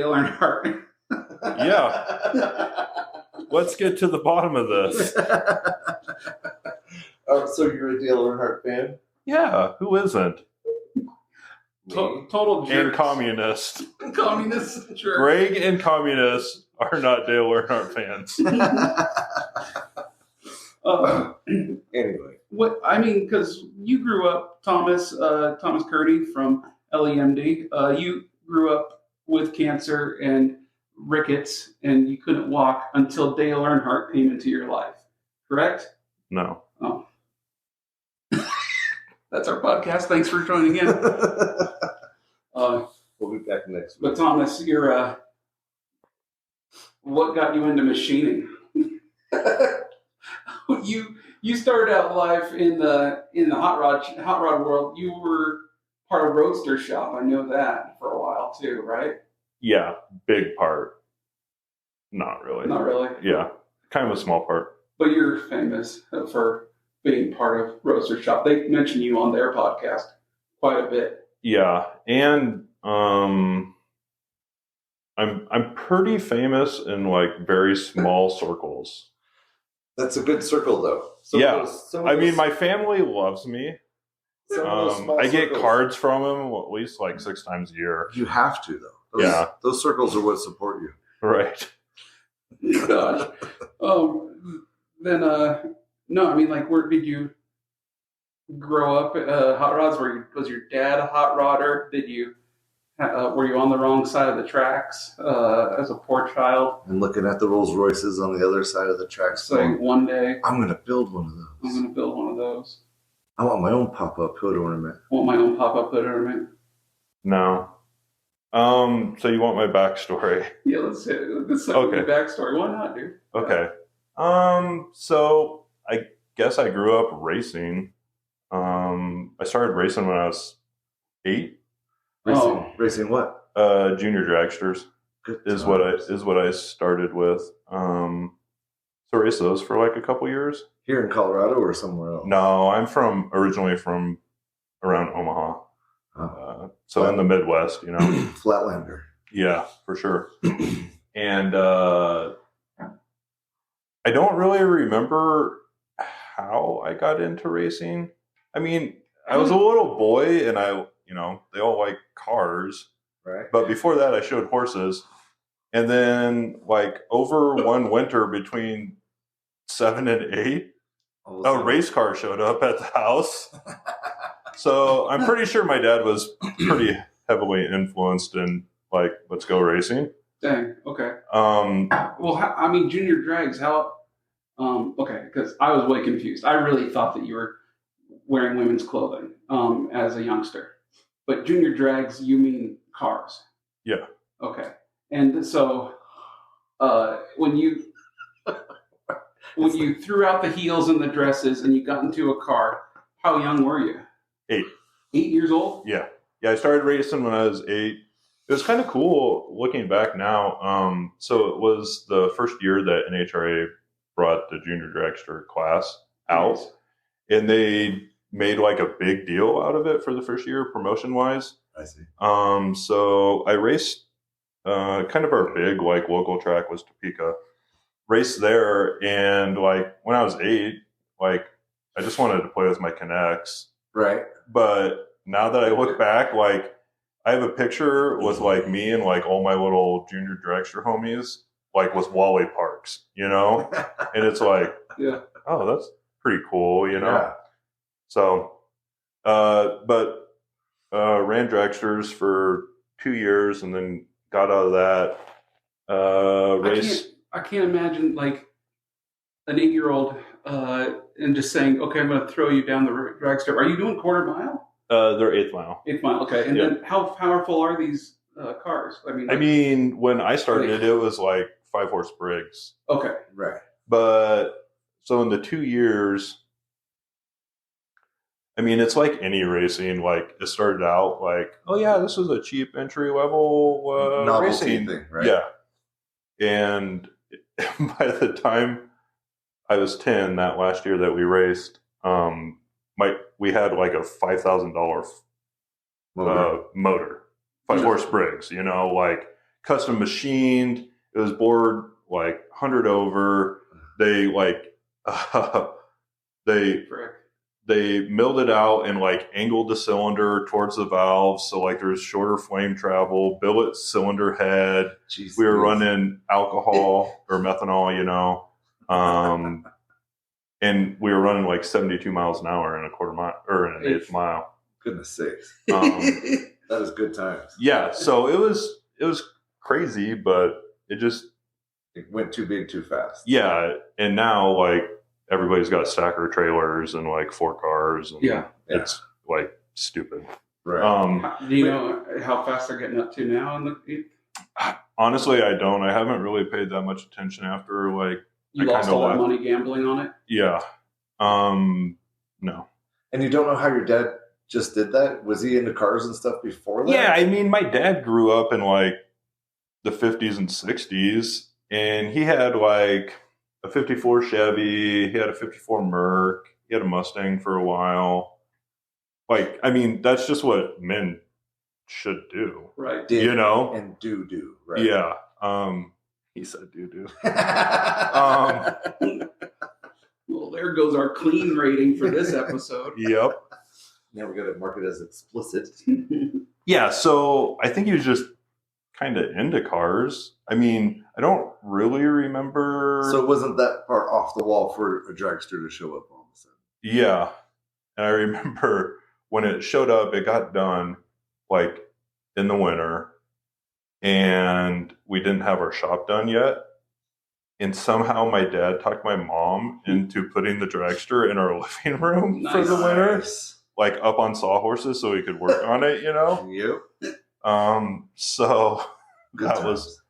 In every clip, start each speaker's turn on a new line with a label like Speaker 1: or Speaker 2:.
Speaker 1: Dale Earnhardt.
Speaker 2: Yeah. Let's get to the bottom of this.
Speaker 3: So you're a Dale Earnhardt fan?
Speaker 2: Yeah, who isn't?
Speaker 1: Total jerks.
Speaker 2: And communist.
Speaker 1: Communist jerk.
Speaker 2: Greg and communists are not Dale Earnhardt fans.
Speaker 3: Anyway.
Speaker 1: What I mean, because you grew up, Thomas Kearney from LEMD. You grew up with cancer and rickets, and you couldn't walk until Dale Earnhardt came into your life. Correct?
Speaker 2: No.
Speaker 1: Oh. That's our podcast. Thanks for joining in.
Speaker 3: We'll be back next week.
Speaker 1: But Thomas, you're what got you into machining? You started out life in the hot rod world. You were part of Roadster Shop. I know that for a while too, right?
Speaker 2: Yeah, big part. Not really.
Speaker 1: Not really.
Speaker 2: Yeah, kind of a small part.
Speaker 1: But you're famous for being part of Roadster Shop. They mention you on their podcast quite a bit.
Speaker 2: Yeah, and I'm pretty famous in like very small circles.
Speaker 3: That's a good circle, though.
Speaker 2: I mean, my family loves me. I get cards from them at least like 6 times a year.
Speaker 3: You have to, though. Those circles are what support you.
Speaker 2: Right.
Speaker 1: Gosh. Then, no, I mean, like, where did you grow up? Hot rods? Was your dad a hot rodder? Did you? Were you on the wrong side of the tracks as a poor child?
Speaker 3: And looking at the Rolls Royces on the other side of the tracks.
Speaker 1: So one day,
Speaker 3: I'm going to build one of those.
Speaker 1: I'm going to build one of those.
Speaker 3: I want my own pop-up hood ornament.
Speaker 1: Want my own pop-up hood ornament?
Speaker 2: No. So you want my backstory?
Speaker 1: Yeah, let's say this is okay. Backstory. Why not, dude?
Speaker 2: Okay. So I guess I grew up racing. I started racing when I was 8.
Speaker 3: Racing what?
Speaker 2: Junior dragsters is what I started with. So raced those for like a couple years.
Speaker 3: Here in Colorado or somewhere else?
Speaker 2: No, I'm originally from around Omaha. So in the Midwest, you know.
Speaker 3: Flatlander.
Speaker 2: Yeah, for sure. And I don't really remember how I got into racing. I mean, I was a little boy and they all like cars.
Speaker 3: Right.
Speaker 2: But before that, I showed horses. And then like over one winter between 7 and 8, a race car showed up at the house. So I'm pretty sure my dad was pretty heavily influenced in like, let's go racing.
Speaker 1: Dang. Okay. Well, junior drags, how, okay, because I was way confused. I really thought that you were wearing women's clothing as a youngster. But junior drags, you mean cars?
Speaker 2: Yeah.
Speaker 1: Okay. And so when you threw out the heels and the dresses and you got into a car, how young were you?
Speaker 2: 8.
Speaker 1: 8 years old?
Speaker 2: Yeah. Yeah, I started racing when I was 8. It was kind of cool looking back now. So it was the first year that NHRA brought the junior dragster class out. Nice. And they made like a big deal out of it for the first year promotion wise.
Speaker 3: I see.
Speaker 2: So I raced kind of our big like local track was Topeka. Raced there, and like when I was 8, like I just wanted to play with my Connects.
Speaker 3: Right.
Speaker 2: But now that I look back, like I have a picture with like me and like all my little junior dragster homies, like with Wally Parks, you know? And it's like,
Speaker 1: yeah,
Speaker 2: oh, that's pretty cool, you know?
Speaker 3: Yeah.
Speaker 2: So, but ran dragsters for 2 years and then got out of that.
Speaker 1: I can't imagine like an 8-year-old and just saying, okay, I'm going to throw you down the dragster. Are you doing quarter mile?
Speaker 2: They're 8th mile.
Speaker 1: 8th mile, okay. And then how powerful are these cars? I mean,
Speaker 2: when I started it was like 5-horse Briggs.
Speaker 1: Okay.
Speaker 3: Right.
Speaker 2: But so in the 2 years, I mean, it's like any racing. Like it started out like, oh yeah, this is a cheap entry level racing
Speaker 3: thing, right?
Speaker 2: Yeah. And by the time I was 10, that last year that we raced, we had like a $5,000 motor, 5-horse Briggs. You know, like custom machined. It was bored like 100 over. They like they milled it out and like angled the cylinder towards the valves, so like there's shorter flame travel. Billet cylinder head.
Speaker 3: Jeez,
Speaker 2: we were running alcohol or methanol, you know, and we were running like 72 miles an hour in a quarter mile or in an eighth mile.
Speaker 3: Goodness sakes, that is good times.
Speaker 2: Yeah, so it was crazy, but it
Speaker 3: went too big too fast.
Speaker 2: Yeah, and now like everybody's got stacker trailers and like 4 cars. And it's like stupid.
Speaker 3: Right.
Speaker 1: Do you know how fast they're getting up to now in the?
Speaker 2: Honestly, I don't. I haven't really paid that much attention after like
Speaker 1: you lost all that money gambling on it.
Speaker 2: Yeah. No.
Speaker 3: And you don't know how your dad just did that? Was he into cars and stuff before that?
Speaker 2: Yeah, I mean, my dad grew up in like the 50s and 60s, and he had like a 54 Chevy, he had a 54 Merc, he had a Mustang for a while. Like, I mean, that's just what men should do.
Speaker 1: Right.
Speaker 2: You know?
Speaker 3: And do, right?
Speaker 2: Yeah. He said do.
Speaker 1: Well, there goes our clean rating for this episode.
Speaker 2: Yep.
Speaker 3: Now we're going to mark it as explicit.
Speaker 2: Yeah, so I think he was just kind of into cars. I mean, I don't really remember.
Speaker 3: So it wasn't that far off the wall for a dragster to show up all of a sudden.
Speaker 2: Yeah. And I remember when it showed up, it got done like in the winter, and we didn't have our shop done yet. And somehow my dad talked my mom into putting the dragster in our living room for the winter. Like up on sawhorses so we could work on it, you know?
Speaker 3: Yep.
Speaker 2: So that was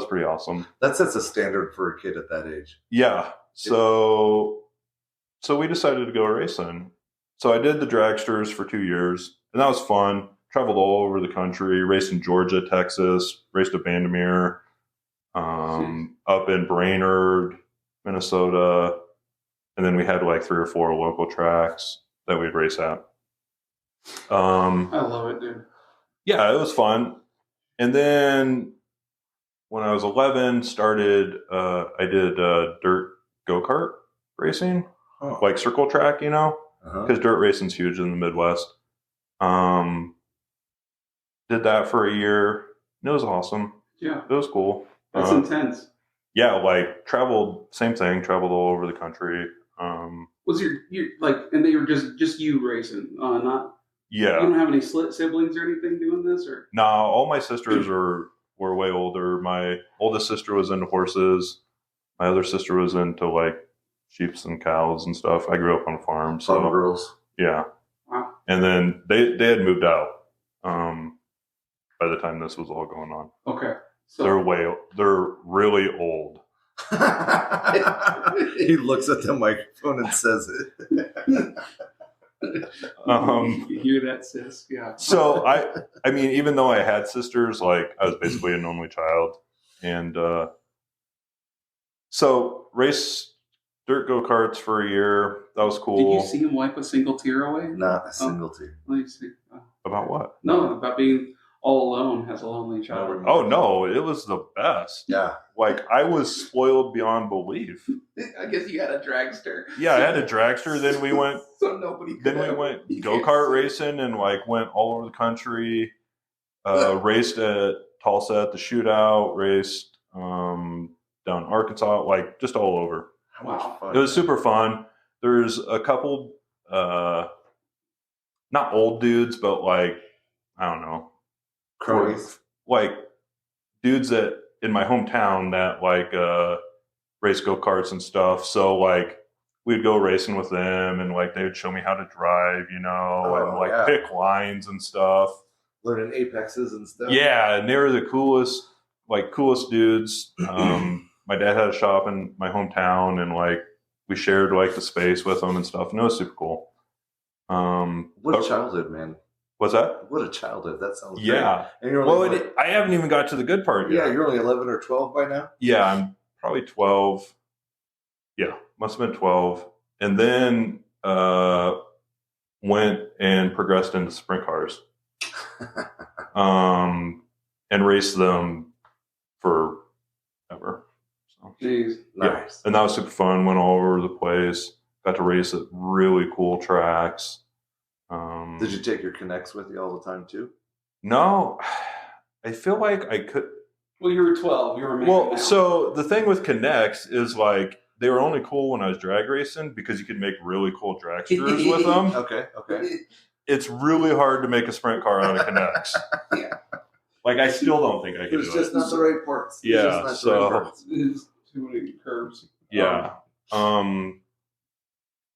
Speaker 2: pretty awesome.
Speaker 3: That sets a standard for a kid at that age.
Speaker 2: Yeah. So we decided to go racing. So I did the dragsters for 2 years, and that was fun. Traveled all over the country, raced in Georgia, Texas, raced at Vandermeer, up in Brainerd, Minnesota, and then we had like 3 or 4 local tracks that we'd race at.
Speaker 1: I love it, dude.
Speaker 2: Yeah, it was fun. And then when I was 11, I did dirt go-kart racing, like circle track, you know, because dirt racing's huge in the Midwest. Did that for a year. It was awesome.
Speaker 1: Yeah.
Speaker 2: It was cool.
Speaker 1: That's intense.
Speaker 2: Yeah, like traveled all over the country.
Speaker 1: Was your like, and they were just you racing, not?
Speaker 2: Yeah.
Speaker 1: You don't have any siblings or anything doing this, or?
Speaker 2: No, all my sisters were way older. My oldest sister was into horses. My other sister was into like sheep and cows and stuff. I grew up on a farm. So
Speaker 3: farm girls.
Speaker 2: Yeah.
Speaker 1: Wow.
Speaker 2: And then they had moved out by the time this was all going on.
Speaker 1: Okay. So
Speaker 2: they're really old.
Speaker 3: He looks at the microphone and says it.
Speaker 2: You
Speaker 1: hear that, sis? Yeah.
Speaker 2: So I mean, even though I had sisters, like I was basically an only child, and so race dirt go-karts for a year. That was cool.
Speaker 1: Did you see him wipe a single tear away?
Speaker 3: Not a single tear.
Speaker 1: Let me see.
Speaker 2: About what?
Speaker 1: No, about being all alone as a lonely child.
Speaker 2: Oh no, it was the best.
Speaker 3: Yeah.
Speaker 2: Like I was spoiled beyond belief.
Speaker 1: I guess you had a dragster.
Speaker 2: Yeah, I had a dragster. Then we went.
Speaker 1: So nobody.
Speaker 2: Then we went go-kart racing and like went all over the country. Raced at Tulsa at the shootout. Raced down in Arkansas, like just all over.
Speaker 3: How much fun!
Speaker 2: It was super fun. There's a couple, not old dudes, but like I don't know.
Speaker 3: Cronies.
Speaker 2: Like dudes that in my hometown that like race go-karts and stuff. So like we'd go racing with them and like they would show me how to drive, you know, and like pick lines and stuff.
Speaker 3: Learning apexes and stuff.
Speaker 2: Yeah, and they were the coolest dudes. My dad had a shop in my hometown and like we shared like the space with them and stuff, and it was super cool.
Speaker 3: What a childhood, man.
Speaker 2: What's that?
Speaker 3: What a childhood. That sounds
Speaker 2: yeah.
Speaker 3: Great. And you're
Speaker 2: I haven't even got to the good part yet.
Speaker 3: Yeah, you're only 11 or 12 by now?
Speaker 2: Yeah, I'm probably 12. Yeah, must have been 12. And then went and progressed into sprint cars. and raced them forever. So,
Speaker 1: Jeez.
Speaker 3: Nice.
Speaker 2: and that was super fun. Went all over the place. Got to race at really cool tracks.
Speaker 3: Did you take your Connects with you all the time too?
Speaker 2: No, I feel like I could.
Speaker 1: Well, you were 12. You were making
Speaker 2: Well,
Speaker 1: that.
Speaker 2: so the thing with Connects is like they were only cool when I was drag racing because you could make really cool dragsters with them.
Speaker 3: Okay.
Speaker 2: It's really hard to make a sprint car out of Connects.
Speaker 1: Yeah.
Speaker 2: Like I still don't think I could
Speaker 3: There's
Speaker 2: do
Speaker 3: just
Speaker 2: it.
Speaker 3: not the right parts.
Speaker 2: Yeah,
Speaker 3: There's just not the
Speaker 2: so-
Speaker 3: right parts.
Speaker 1: There's too many curves.
Speaker 2: Yeah.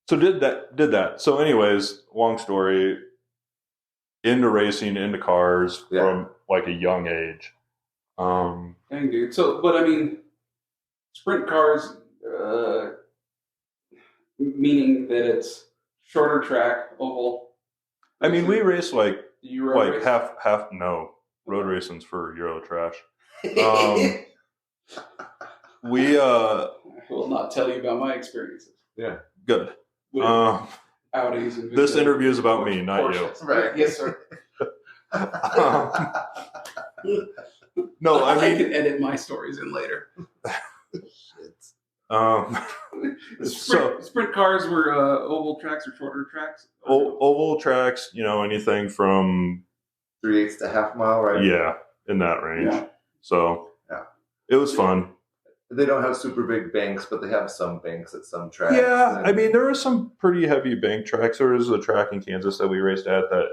Speaker 2: So did that. So anyways, long story, into racing, into cars
Speaker 3: Yeah.
Speaker 2: from like a young age.
Speaker 1: Dang, dude. So, but I mean, sprint cars, meaning that it's shorter track, oval.
Speaker 2: I mean, we race like
Speaker 1: You road race?
Speaker 2: half. No, road racing's for Euro trash. We
Speaker 1: I will not tell you about my experiences
Speaker 2: good.
Speaker 1: with
Speaker 2: Um,
Speaker 1: Audis and
Speaker 2: this
Speaker 1: Porsches.
Speaker 2: interview is about me, not you.
Speaker 1: Porsches. Right? Yes, sir.
Speaker 2: No, I mean,
Speaker 1: can edit my stories in later.
Speaker 2: um, so
Speaker 1: Sprint cars were oval tracks or shorter tracks.
Speaker 2: oval tracks, anything from
Speaker 3: 3/8 to half mile, right?
Speaker 2: yeah, in that range.
Speaker 1: Yeah.
Speaker 2: So
Speaker 3: Yeah.
Speaker 2: it was fun.
Speaker 3: They don't have super big banks, but they have some banks at some tracks.
Speaker 2: Yeah,
Speaker 3: and-
Speaker 2: I mean, there were some pretty heavy bank tracks. There was a track in Kansas that we raced at that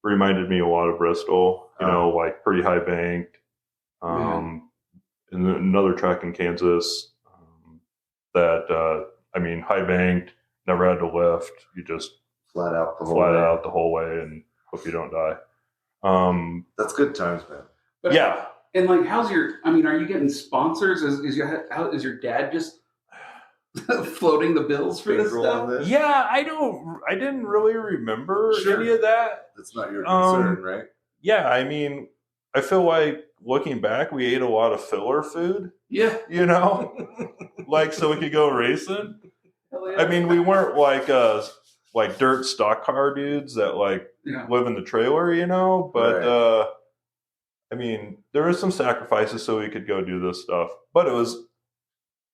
Speaker 2: reminded me a lot of Bristol, like pretty high banked. And then another track in Kansas that, high banked, never had to lift. You just
Speaker 3: flat out the whole
Speaker 2: flat
Speaker 3: way.
Speaker 2: out the whole way and hope you don't die.
Speaker 3: That's good times, man.
Speaker 1: But,
Speaker 2: Yeah.
Speaker 1: And like, how's your? I mean, are you getting sponsors? Is your dad just floating the bills for this
Speaker 3: Finger on
Speaker 1: stuff?
Speaker 3: this?
Speaker 2: Yeah, I didn't really remember
Speaker 1: Sure.
Speaker 2: any of that.
Speaker 3: That's not your concern, right?
Speaker 2: Yeah, I mean, I feel like looking back, we ate a lot of filler food,
Speaker 1: Yeah.
Speaker 2: like so we could go racing.
Speaker 1: Hell yeah.
Speaker 2: I mean, we weren't like dirt stock car dudes that like
Speaker 1: Yeah.
Speaker 2: live in the trailer, but
Speaker 3: Right.
Speaker 2: I mean, there was some sacrifices so we could go do this stuff. But it was,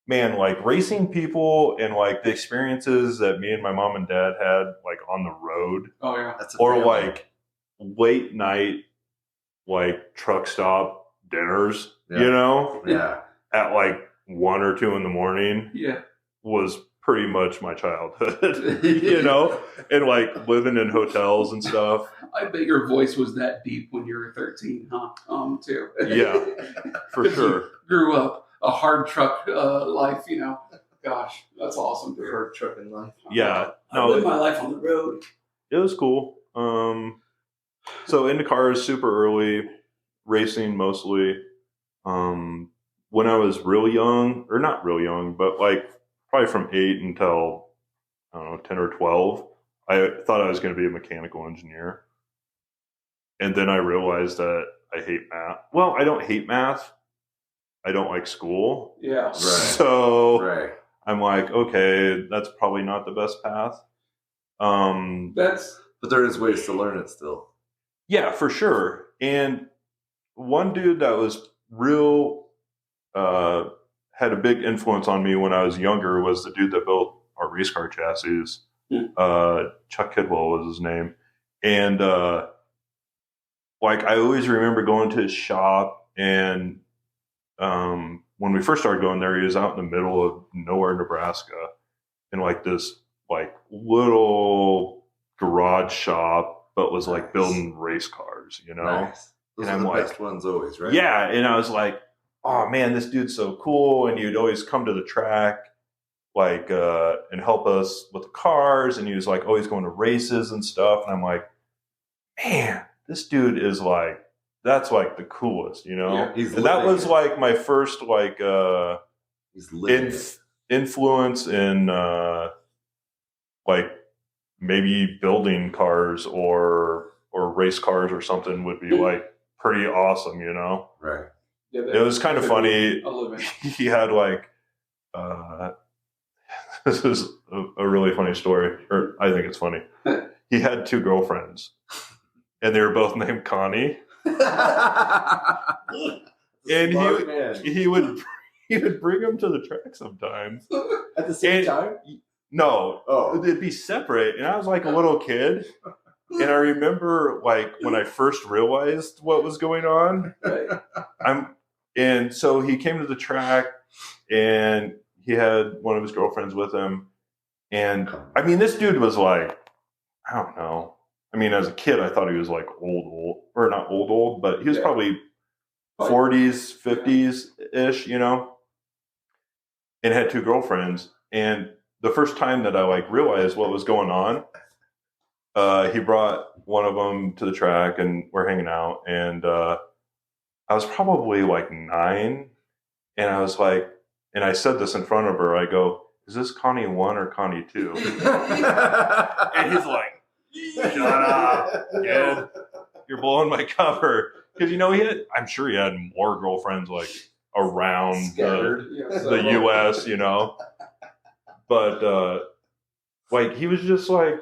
Speaker 2: man, like racing people and like the experiences that me and my mom and dad had like on the road
Speaker 1: Oh yeah.
Speaker 3: That's a
Speaker 2: or
Speaker 3: family.
Speaker 2: like late night like truck stop dinners,
Speaker 3: Yeah.
Speaker 2: at like 1 or 2 in the morning
Speaker 1: Yeah.
Speaker 2: was pretty much my childhood, and like living in hotels and stuff.
Speaker 1: I bet your voice was that deep when you were 13, huh? Too.
Speaker 2: Yeah, for
Speaker 1: 'Cause
Speaker 2: sure.
Speaker 1: You grew up a hard truck life, Gosh, that's awesome.
Speaker 3: The hard trucking life.
Speaker 2: Yeah,
Speaker 1: I live
Speaker 2: no,
Speaker 1: my life on the road.
Speaker 2: it was cool. So into cars super early, racing mostly. When I was real young, or not real young, but like probably from 8 until, I don't know, 10 or 12, I thought I was going to be a mechanical engineer. And then I realized that I hate math. Well, I don't hate math. I don't like school.
Speaker 1: Yeah.
Speaker 3: Right.
Speaker 2: So
Speaker 3: Right.
Speaker 2: I'm like, okay, that's probably not the best path.
Speaker 1: That's
Speaker 3: But there is ways to learn it still.
Speaker 2: Yeah, for sure. And one dude that was real, had a big influence on me when I was younger was the dude that built our race car chassis. Chuck Kidwell was his name. And like I always remember going to his shop, and when we first started going there, he was out in the middle of nowhere, Nebraska, in like this like little garage shop, but was like
Speaker 3: Nice.
Speaker 2: building race cars,
Speaker 3: Nice. Those
Speaker 2: And
Speaker 3: are
Speaker 2: I'm
Speaker 3: the
Speaker 2: like-
Speaker 3: best ones always, right?
Speaker 2: Yeah, and I was like, oh man, this dude's so cool. And he'd always come to the track, like, and help us with the cars. And he was like always going to races and stuff. And I'm like, man, this dude is like, that's like the coolest,
Speaker 1: Yeah,
Speaker 3: he's
Speaker 2: And that
Speaker 3: living
Speaker 2: was
Speaker 3: it.
Speaker 2: like my first like
Speaker 3: He's living it.
Speaker 2: influence in like maybe building cars or race cars or something would be like pretty awesome,
Speaker 3: Right.
Speaker 1: yeah,
Speaker 2: It was kind of funny.
Speaker 1: a living.
Speaker 2: He had like this is a really funny story, or I think it's funny. He had 2 girlfriends, and they were both named Connie. And
Speaker 3: Smart man.
Speaker 2: he would bring him to the track sometimes.
Speaker 3: At the same time?
Speaker 2: No.
Speaker 3: Oh.
Speaker 2: It'd be separate. And I was like a little kid. And I remember like when I first realized what was going on. And so he came to the track and he had one of his girlfriends with him. And I mean, this dude was like, I don't know. I mean, as a kid, I thought he was like old, or not old, but he was probably 40s, 50s ish, you know, and had 2 girlfriends. And the first time that I like realized what was going on, he brought one of them to the track and we're hanging out. And I was probably like 9. And I was like, and I said this in front of her, I go, is this Connie 1 or Connie 2? And he's like, shut up, kid. You're blowing my cover. Because, you know, I'm sure he had more girlfriends like around the U.S., you know. But, like, he was just like,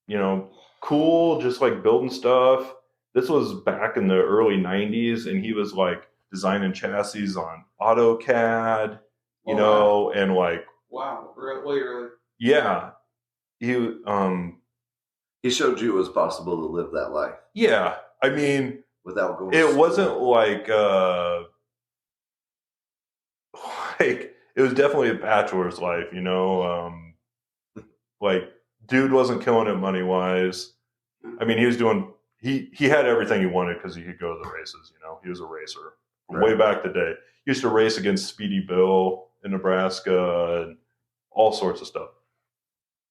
Speaker 2: you know, cool, just like building stuff. This was back in the early 90s, and he was like designing chassis on AutoCAD, you know, and like.
Speaker 1: Wow, really?
Speaker 2: Yeah. He
Speaker 3: showed you it was possible to live that life.
Speaker 2: Yeah. I mean,
Speaker 3: without going.
Speaker 2: It wasn't like it was definitely a bachelor's life, you know. Like, dude wasn't killing it money wise. I mean, he was doing. He had everything he wanted because he could go to the races. You know, he was a racer from way back the day. He used to race against Speedy Bill in Nebraska and all sorts of stuff.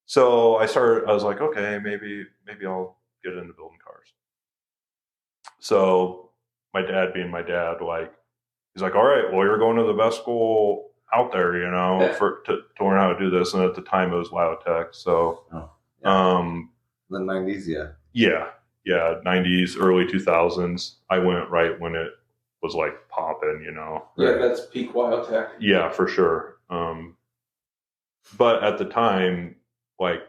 Speaker 2: So I was like, okay, maybe I'll get into building cars. So my dad being my dad, like, he's like, all right, well, you're going to the best school out there, you know, to learn how to do this. And at the time it was Biotech. So,
Speaker 3: the 90s.
Speaker 2: Yeah. 90s, early 2000s. I went right when it was like popping, you know.
Speaker 1: Yeah, that's peak Biotech.
Speaker 2: Yeah, for sure. But at the time, like,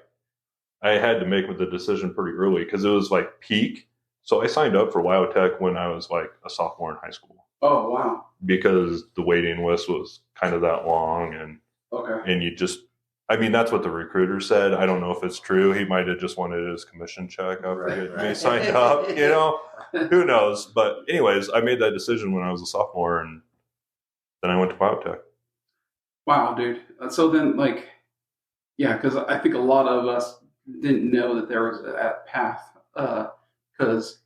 Speaker 2: I had to make the decision pretty early because it was like peak. So I signed up for Biotech when I was like a sophomore in high school.
Speaker 1: Oh, wow.
Speaker 2: Because the waiting list was kind of that long. And you just, I mean, that's what the recruiter said. I don't know if it's true. He might have just wanted his commission check after getting me signed up, you know, who knows? But anyways, I made that decision when I was a sophomore, and then I went to Biotech.
Speaker 1: Wow, dude. So then, like, yeah, because I think a lot of us didn't know that there was that path. Because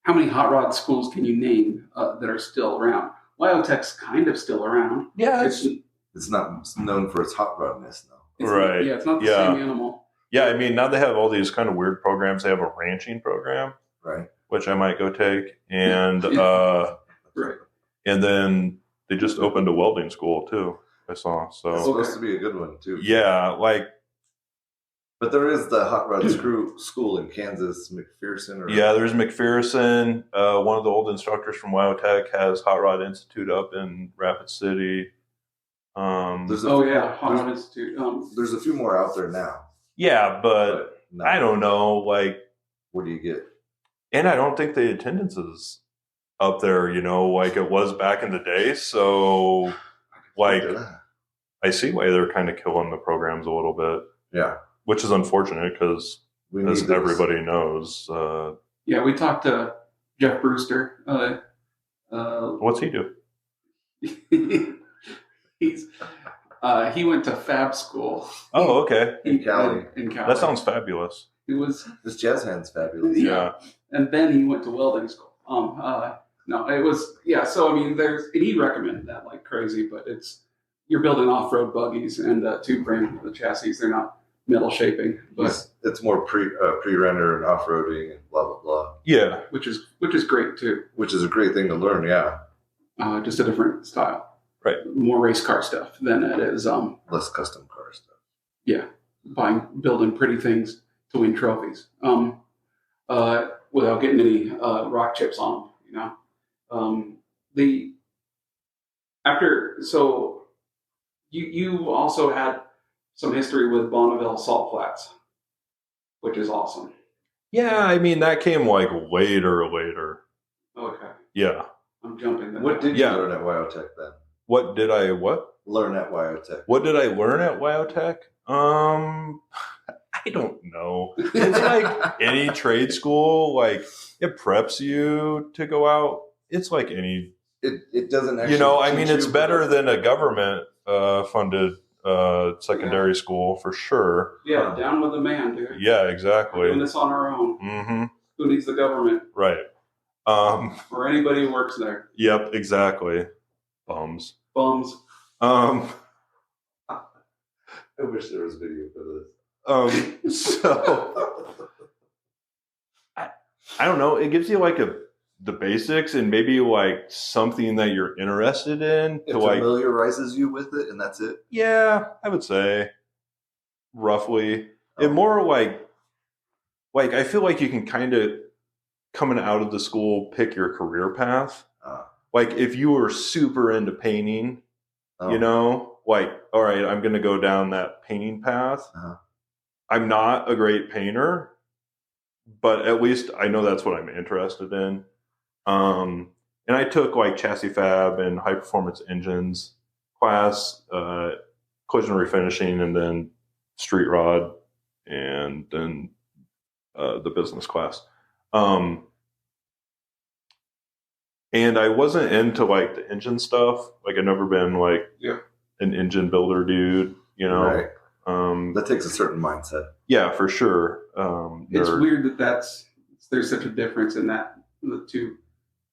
Speaker 1: how many hot rod schools can you name that are still around? Biotech's kind of still around.
Speaker 2: Yeah,
Speaker 3: it's not known for its hot rodness, though.
Speaker 2: Right.
Speaker 1: It's not the same animal.
Speaker 2: Yeah, I mean, now they have all these kind of weird programs. They have a ranching program,
Speaker 3: right,
Speaker 2: which I might go take, and
Speaker 1: right,
Speaker 2: and then they just opened a welding school too. I saw. So
Speaker 3: it's supposed to be a good one too.
Speaker 2: Yeah, like.
Speaker 3: But there is the hot rod school in Kansas, McPherson.
Speaker 2: Yeah, there's McPherson. One of the old instructors from Biotech has Hot Rod Institute up in Rapid City.
Speaker 1: Hot Rod Institute.
Speaker 3: There's a few more out there now.
Speaker 2: Yeah, but no. I don't know. Like,
Speaker 3: what do you get?
Speaker 2: And I don't think the attendance is up there, you know, like it was back in the day. So, like, I see why they're kind of killing the programs a little bit.
Speaker 3: Yeah.
Speaker 2: Which is unfortunate because, as everybody knows.
Speaker 1: We talked to Jeff Brewster.
Speaker 2: What's he do?
Speaker 1: He went to Fab School.
Speaker 2: Oh, okay.
Speaker 3: In Cali.
Speaker 2: That sounds fabulous.
Speaker 3: This jazz hand's fabulous.
Speaker 1: Yeah. And then he went to welding school. No, it was, so I mean, and he recommended that like crazy, but you're building off-road buggies and tube frame the chassis. They're not metal shaping, but
Speaker 3: it's more pre-render and off-roading and blah blah blah.
Speaker 2: Yeah,
Speaker 1: which is great too.
Speaker 3: Which is a great thing to learn. Yeah,
Speaker 1: just a different style.
Speaker 2: Right,
Speaker 1: more race car stuff than it is
Speaker 3: less custom car stuff.
Speaker 1: Yeah, building pretty things to win trophies. Without getting any rock chips on them, you know. You also had some history with Bonneville Salt Flats, which is awesome.
Speaker 2: Yeah, I mean that came like later.
Speaker 1: Okay,
Speaker 2: Yeah.
Speaker 1: I'm jumping.
Speaker 3: What did you learn at Wyotech then?
Speaker 2: What did I
Speaker 3: Learn at Wyotech?
Speaker 2: What did I learn at Wyotech? I don't know. It's like any trade school, like it preps you to go out. It's like any.
Speaker 3: It doesn't actually.
Speaker 2: You know, I mean, it's better than a government funded secondary school for sure.
Speaker 1: Yeah, down with the man, dude.
Speaker 2: Yeah, exactly.
Speaker 1: We're doing this on our own.
Speaker 2: Mm-hmm.
Speaker 1: Who needs the government?
Speaker 2: Right.
Speaker 1: Or anybody who works there.
Speaker 2: Yep, exactly. Bums.
Speaker 3: I wish there was video for this.
Speaker 2: So I don't know. It gives you like the basics and maybe like something that you're interested in.
Speaker 3: It familiarizes you with it, and that's it.
Speaker 2: Yeah, I would say roughly. And more like I feel like you can kind of coming out of the school pick your career path. Like if you were super into painting, you know, like all right, I'm going to go down that painting path. I'm not a great painter, but at least I know that's what I'm interested in. And I took like chassis fab and high performance engines class, collision refinishing, and then street rod, and then the business class. And I wasn't into like the engine stuff. Like I've never been like an engine builder dude, you know.
Speaker 3: Right. That takes a certain mindset.
Speaker 2: Yeah, for sure.
Speaker 1: It's weird there's such a difference in that the two.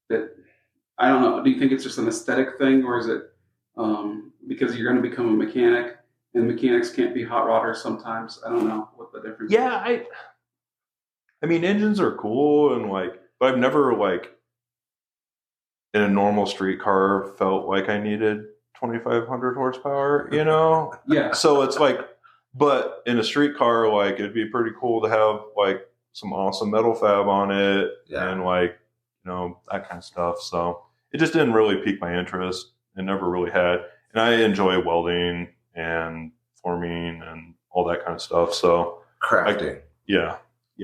Speaker 1: That I don't know. Do you think it's just an aesthetic thing, or is it because you're going to become a mechanic and mechanics can't be hot rodders sometimes? I don't know what the difference.
Speaker 2: Yeah, is. I mean, engines are cool and like, but I've never like in a normal street car felt like I needed 2,500 horsepower, you know?
Speaker 1: Yeah.
Speaker 2: So it's like, but in a street car, like it'd be pretty cool to have like some awesome metal fab on it and like, you know, that kind of stuff. So it just didn't really pique my interest. It never really had. And I enjoy welding and forming and all that kind of stuff. So
Speaker 3: crafting.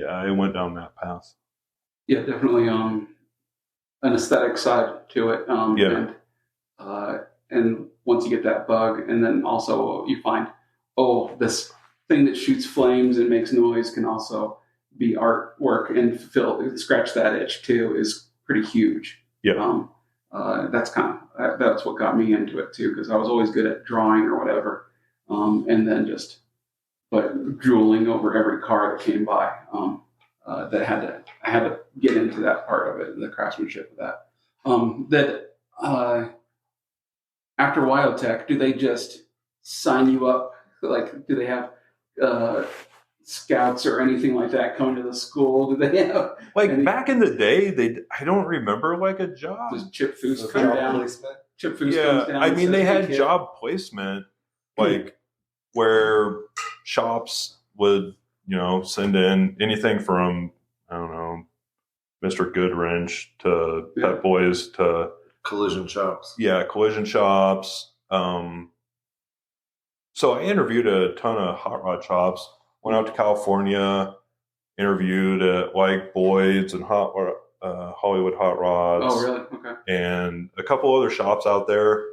Speaker 2: I went down that path.
Speaker 1: Yeah, definitely. An aesthetic side to it. And once you get that bug, and then also you find, this thing that shoots flames and makes noise can also be artwork and scratch that itch too is pretty huge.
Speaker 2: Yeah.
Speaker 1: That's what got me into it too, because I was always good at drawing or whatever, and then but drooling over every car that came by. I had to get into that part of it, the craftsmanship of that. After Wyotech, do they just sign you up? Like, do they have scouts or anything like that coming to the school? Do they have
Speaker 2: back in the day? I don't remember like a job.
Speaker 1: Does Chip Foose come down? Placement? Chip Foose comes down.
Speaker 2: I mean, they had job placement, like where shops would, you know, send in anything from, I don't know, Mr. Goodwrench to Pet Boys to
Speaker 3: collision shops.
Speaker 2: Yeah, collision shops. So I interviewed a ton of hot rod shops. Went out to California, interviewed at like Boyd's and Hollywood Hot Rods.
Speaker 1: Oh, really? Okay.
Speaker 2: And a couple other shops out there.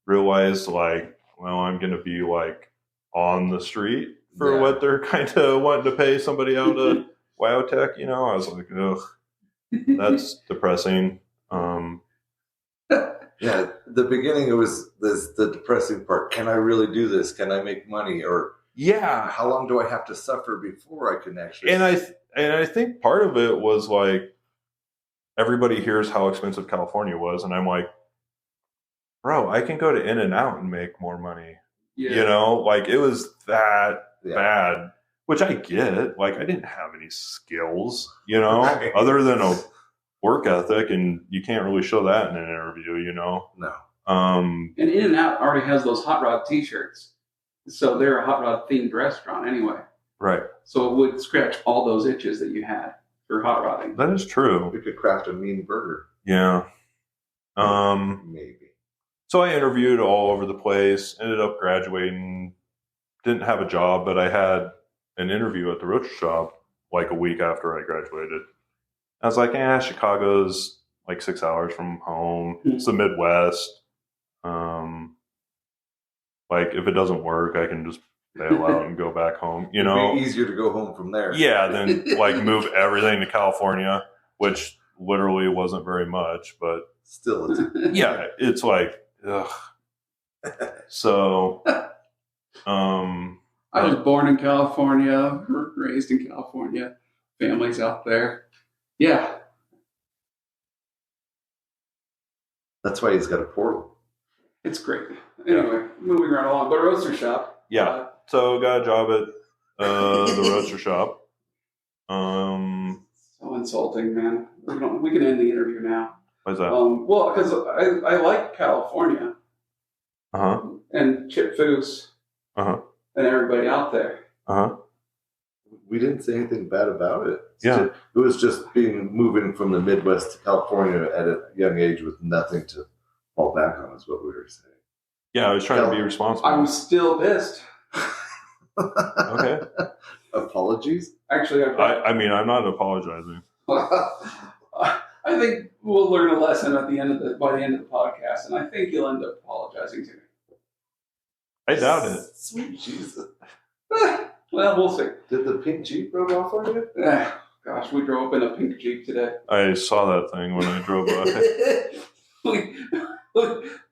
Speaker 2: Realized like, well, I'm going to be like on the street for what they're kind of wanting to pay somebody out of Wyotech. You know, I was like, ugh, that's depressing.
Speaker 3: Yeah, the beginning it was the depressing part. Can I really do this? Can I make money? Or how long do I have to suffer before I can actually?
Speaker 2: And I think part of it was like everybody hears how expensive California was, and I'm like, bro, I can go to In-N-Out and make more money. Yeah. You know, like it was that bad, which I get. Like I didn't have any skills, you know, other than a work ethic, and you can't really show that in an interview, you know.
Speaker 3: No.
Speaker 1: And In-N-Out already has those hot rod T-shirts, so they're a hot rod themed restaurant anyway.
Speaker 2: Right.
Speaker 1: So it would scratch all those itches that you had for hot rodding.
Speaker 2: That is true.
Speaker 3: We could craft a mean burger.
Speaker 2: Yeah.
Speaker 3: Maybe.
Speaker 2: So I interviewed all over the place. Ended up graduating. Didn't have a job, but I had an interview at the roach shop like a week after I graduated. I was like, Chicago's like 6 hours from home. It's the Midwest. Like if it doesn't work, I can just bail out and go back home. You know,
Speaker 3: it'd be easier to go home from there.
Speaker 2: Yeah, then like move everything to California, which literally wasn't very much, but
Speaker 3: still,
Speaker 2: it's like, ugh. So,
Speaker 1: I was born in California, raised in California, families out there. Yeah.
Speaker 3: That's why he's got a portal.
Speaker 1: It's great. Anyway, moving right along. But Roaster Shop.
Speaker 2: Yeah. So got a job at the Roaster Shop.
Speaker 1: So insulting, man. We can end the interview now.
Speaker 2: Why's that?
Speaker 1: Well, because I like California. And Chip Foose. And everybody out there.
Speaker 3: We didn't say anything bad about it.
Speaker 2: It
Speaker 3: was just moving from the Midwest to California at a young age with nothing to fall back on, is what we were saying.
Speaker 2: Yeah, I was trying to be responsible.
Speaker 1: I'm still pissed.
Speaker 2: Okay.
Speaker 3: Apologies?
Speaker 1: Actually,
Speaker 2: I mean, I'm not apologizing.
Speaker 1: I think we'll learn a lesson by the end of the podcast, and I think you'll end up apologizing to me.
Speaker 2: I doubt it.
Speaker 3: Sweet Jesus.
Speaker 1: Well, we'll see.
Speaker 3: Did the pink Jeep rub off on you?
Speaker 1: Gosh, we drove up in a pink Jeep today.
Speaker 2: I saw that thing when I drove by.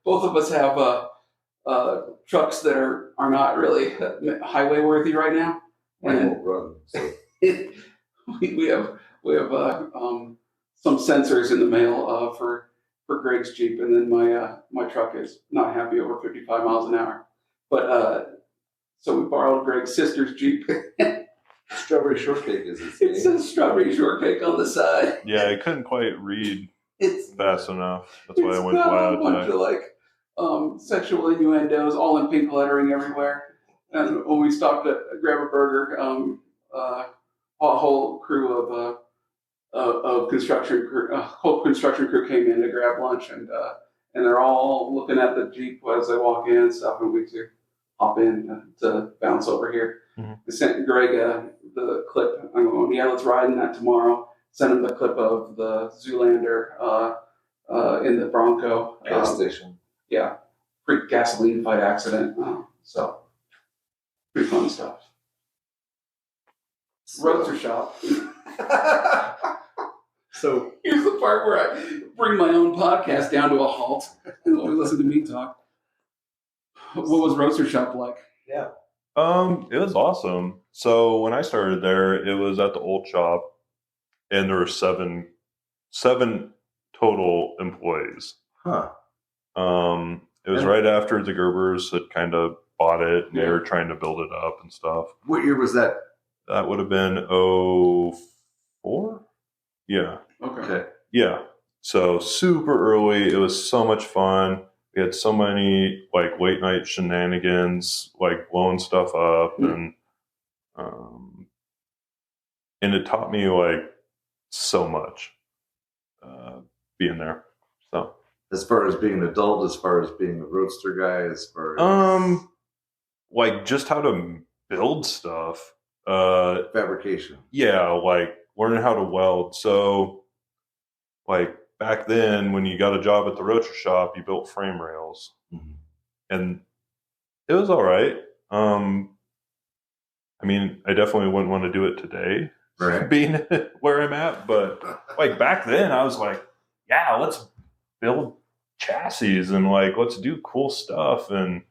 Speaker 1: Both of us have trucks that are not really highway worthy right now.
Speaker 3: I won't run. So.
Speaker 1: we have some sensors in the mail for Greg's Jeep, and then my truck is not happy over 55 miles an hour. But so we borrowed Greg's sister's Jeep.
Speaker 3: Strawberry shortcake is its name.
Speaker 1: It says strawberry shortcake on the side.
Speaker 2: Yeah, I couldn't quite read fast enough. That's why I went wild.
Speaker 1: It's got a bunch of like sexual innuendos, all in pink lettering everywhere. And when we stopped to grab a burger, a whole crew of construction crew, whole construction crew came in to grab lunch, and they're all looking at the Jeep as they walk in and stuff, and we to hop in to bounce over here. I sent Greg the clip. I'm going, let's ride in that tomorrow. Sent him the clip of the Zoolander in the Bronco
Speaker 3: gas station.
Speaker 1: Yeah, freak gasoline fight accident. So pretty fun stuff. Roaster Shop.
Speaker 3: So
Speaker 1: here's the part where I bring my own podcast down to a halt and only listen to me talk. What was Roaster Shop like?
Speaker 3: Yeah.
Speaker 2: It was awesome. So when I started there, it was at the old shop, and there were seven total employees. It was right after the Gerbers had kind of bought it, and they were trying to build it up and stuff.
Speaker 3: What year was that?
Speaker 2: That would have been 2004? Yeah.
Speaker 3: Okay.
Speaker 2: Yeah. So super early. It was so much fun. We had so many like late night shenanigans, like blowing stuff up, and it taught me like so much being there. So
Speaker 3: as far as being an adult, as far as being a roadster guy, as far as
Speaker 2: like just how to build stuff,
Speaker 3: fabrication.
Speaker 2: Yeah, like learning how to weld. So like back then, when you got a job at the roaster shop, you built frame rails, and it was all right. I mean, I definitely wouldn't want to do it today, being where I'm at. But like back then, I was like, yeah, let's build chassis and like let's do cool stuff. And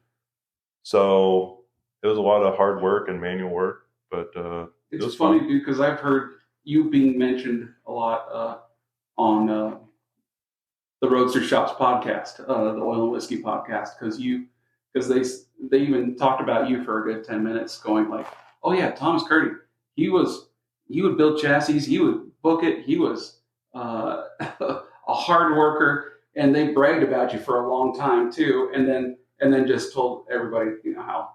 Speaker 2: so it was a lot of hard work and manual work. But
Speaker 1: it's
Speaker 2: it was
Speaker 1: funny,
Speaker 2: fun.
Speaker 1: dude, because I've heard you being mentioned a lot on the Roadster Shops podcast, the Oil and Whiskey podcast, because they even talked about you for a good 10 minutes, going like, oh yeah, Thomas Kearney, he would build chassis, he would book it, he was a hard worker, and they bragged about you for a long time too, and then just told everybody, how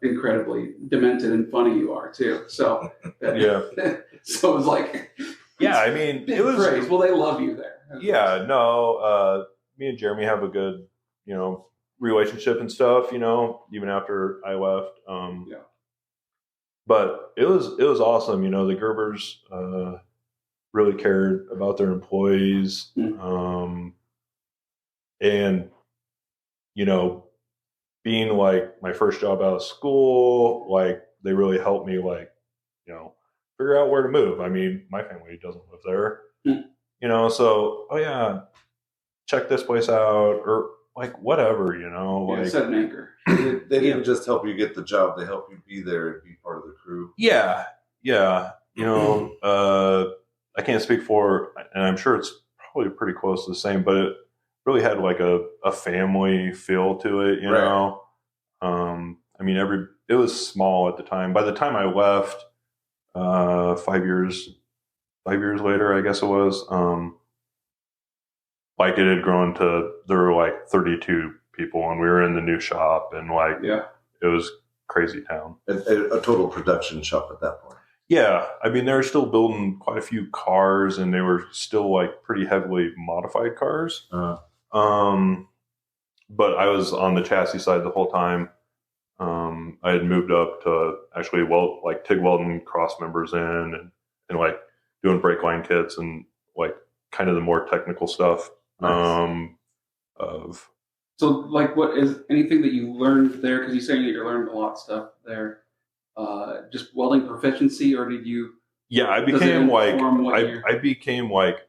Speaker 1: incredibly demented and funny you are too. So
Speaker 2: yeah,
Speaker 1: so it was like,
Speaker 2: yeah, I mean, it was
Speaker 1: praise. Well, they love you there.
Speaker 2: Yeah, no, me and Jeremy have a good, relationship and stuff, even after I left. But it was awesome. You know, the Gerbers really cared about their employees, and you know, being like my first job out of school, like they really helped me, like, you know, figure out where to move. I mean, my family doesn't live there, you know, so oh yeah, check this place out, or like whatever, you know, like
Speaker 1: set an anchor.
Speaker 3: They didn't just help you get the job; they helped you be there and be part of the crew.
Speaker 2: Yeah. You know, I can't speak for, and I'm sure it's probably pretty close to the same, but it really had like a family feel to it, you know. I mean, it was small at the time. By the time I left, 5 years later, I guess it was, like it had grown to, there were like 32 people, and we were in the new shop, and like, it was crazy town.
Speaker 3: A total production shop at that point.
Speaker 2: Yeah, I mean, they were still building quite a few cars, and they were still like pretty heavily modified cars. But I was on the chassis side the whole time. I had moved up to actually like TIG welding cross members in, and like doing brake line kits and like kind of the more technical stuff.
Speaker 3: Nice.
Speaker 1: So like, what is anything that you learned there? Because you say you learned a lot of stuff there. Just welding proficiency, or did you?
Speaker 2: Yeah, I became like I became like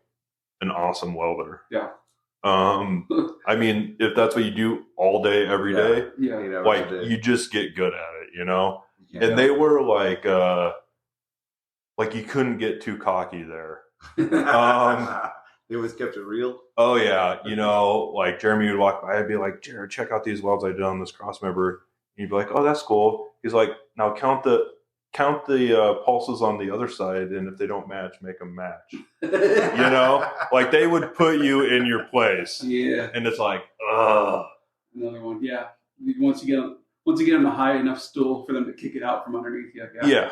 Speaker 2: an awesome welder.
Speaker 1: Yeah.
Speaker 2: I mean, if that's what you do all day, every day, like you just get good at it, you know. And they were like you couldn't get too cocky there.
Speaker 3: They always kept it real.
Speaker 2: Oh yeah, you know, like Jeremy would walk by, I'd be like, Jared, check out these welds I did on this cross member. And he'd be like, oh, that's cool. He's like, now count the pulses on the other side, and if they don't match, make them match. You know, like they would put you in your place.
Speaker 1: Yeah.
Speaker 2: And it's like, ugh.
Speaker 1: Another one. Yeah. Once you get on a high enough stool for them to kick it out from underneath you.
Speaker 2: Yeah.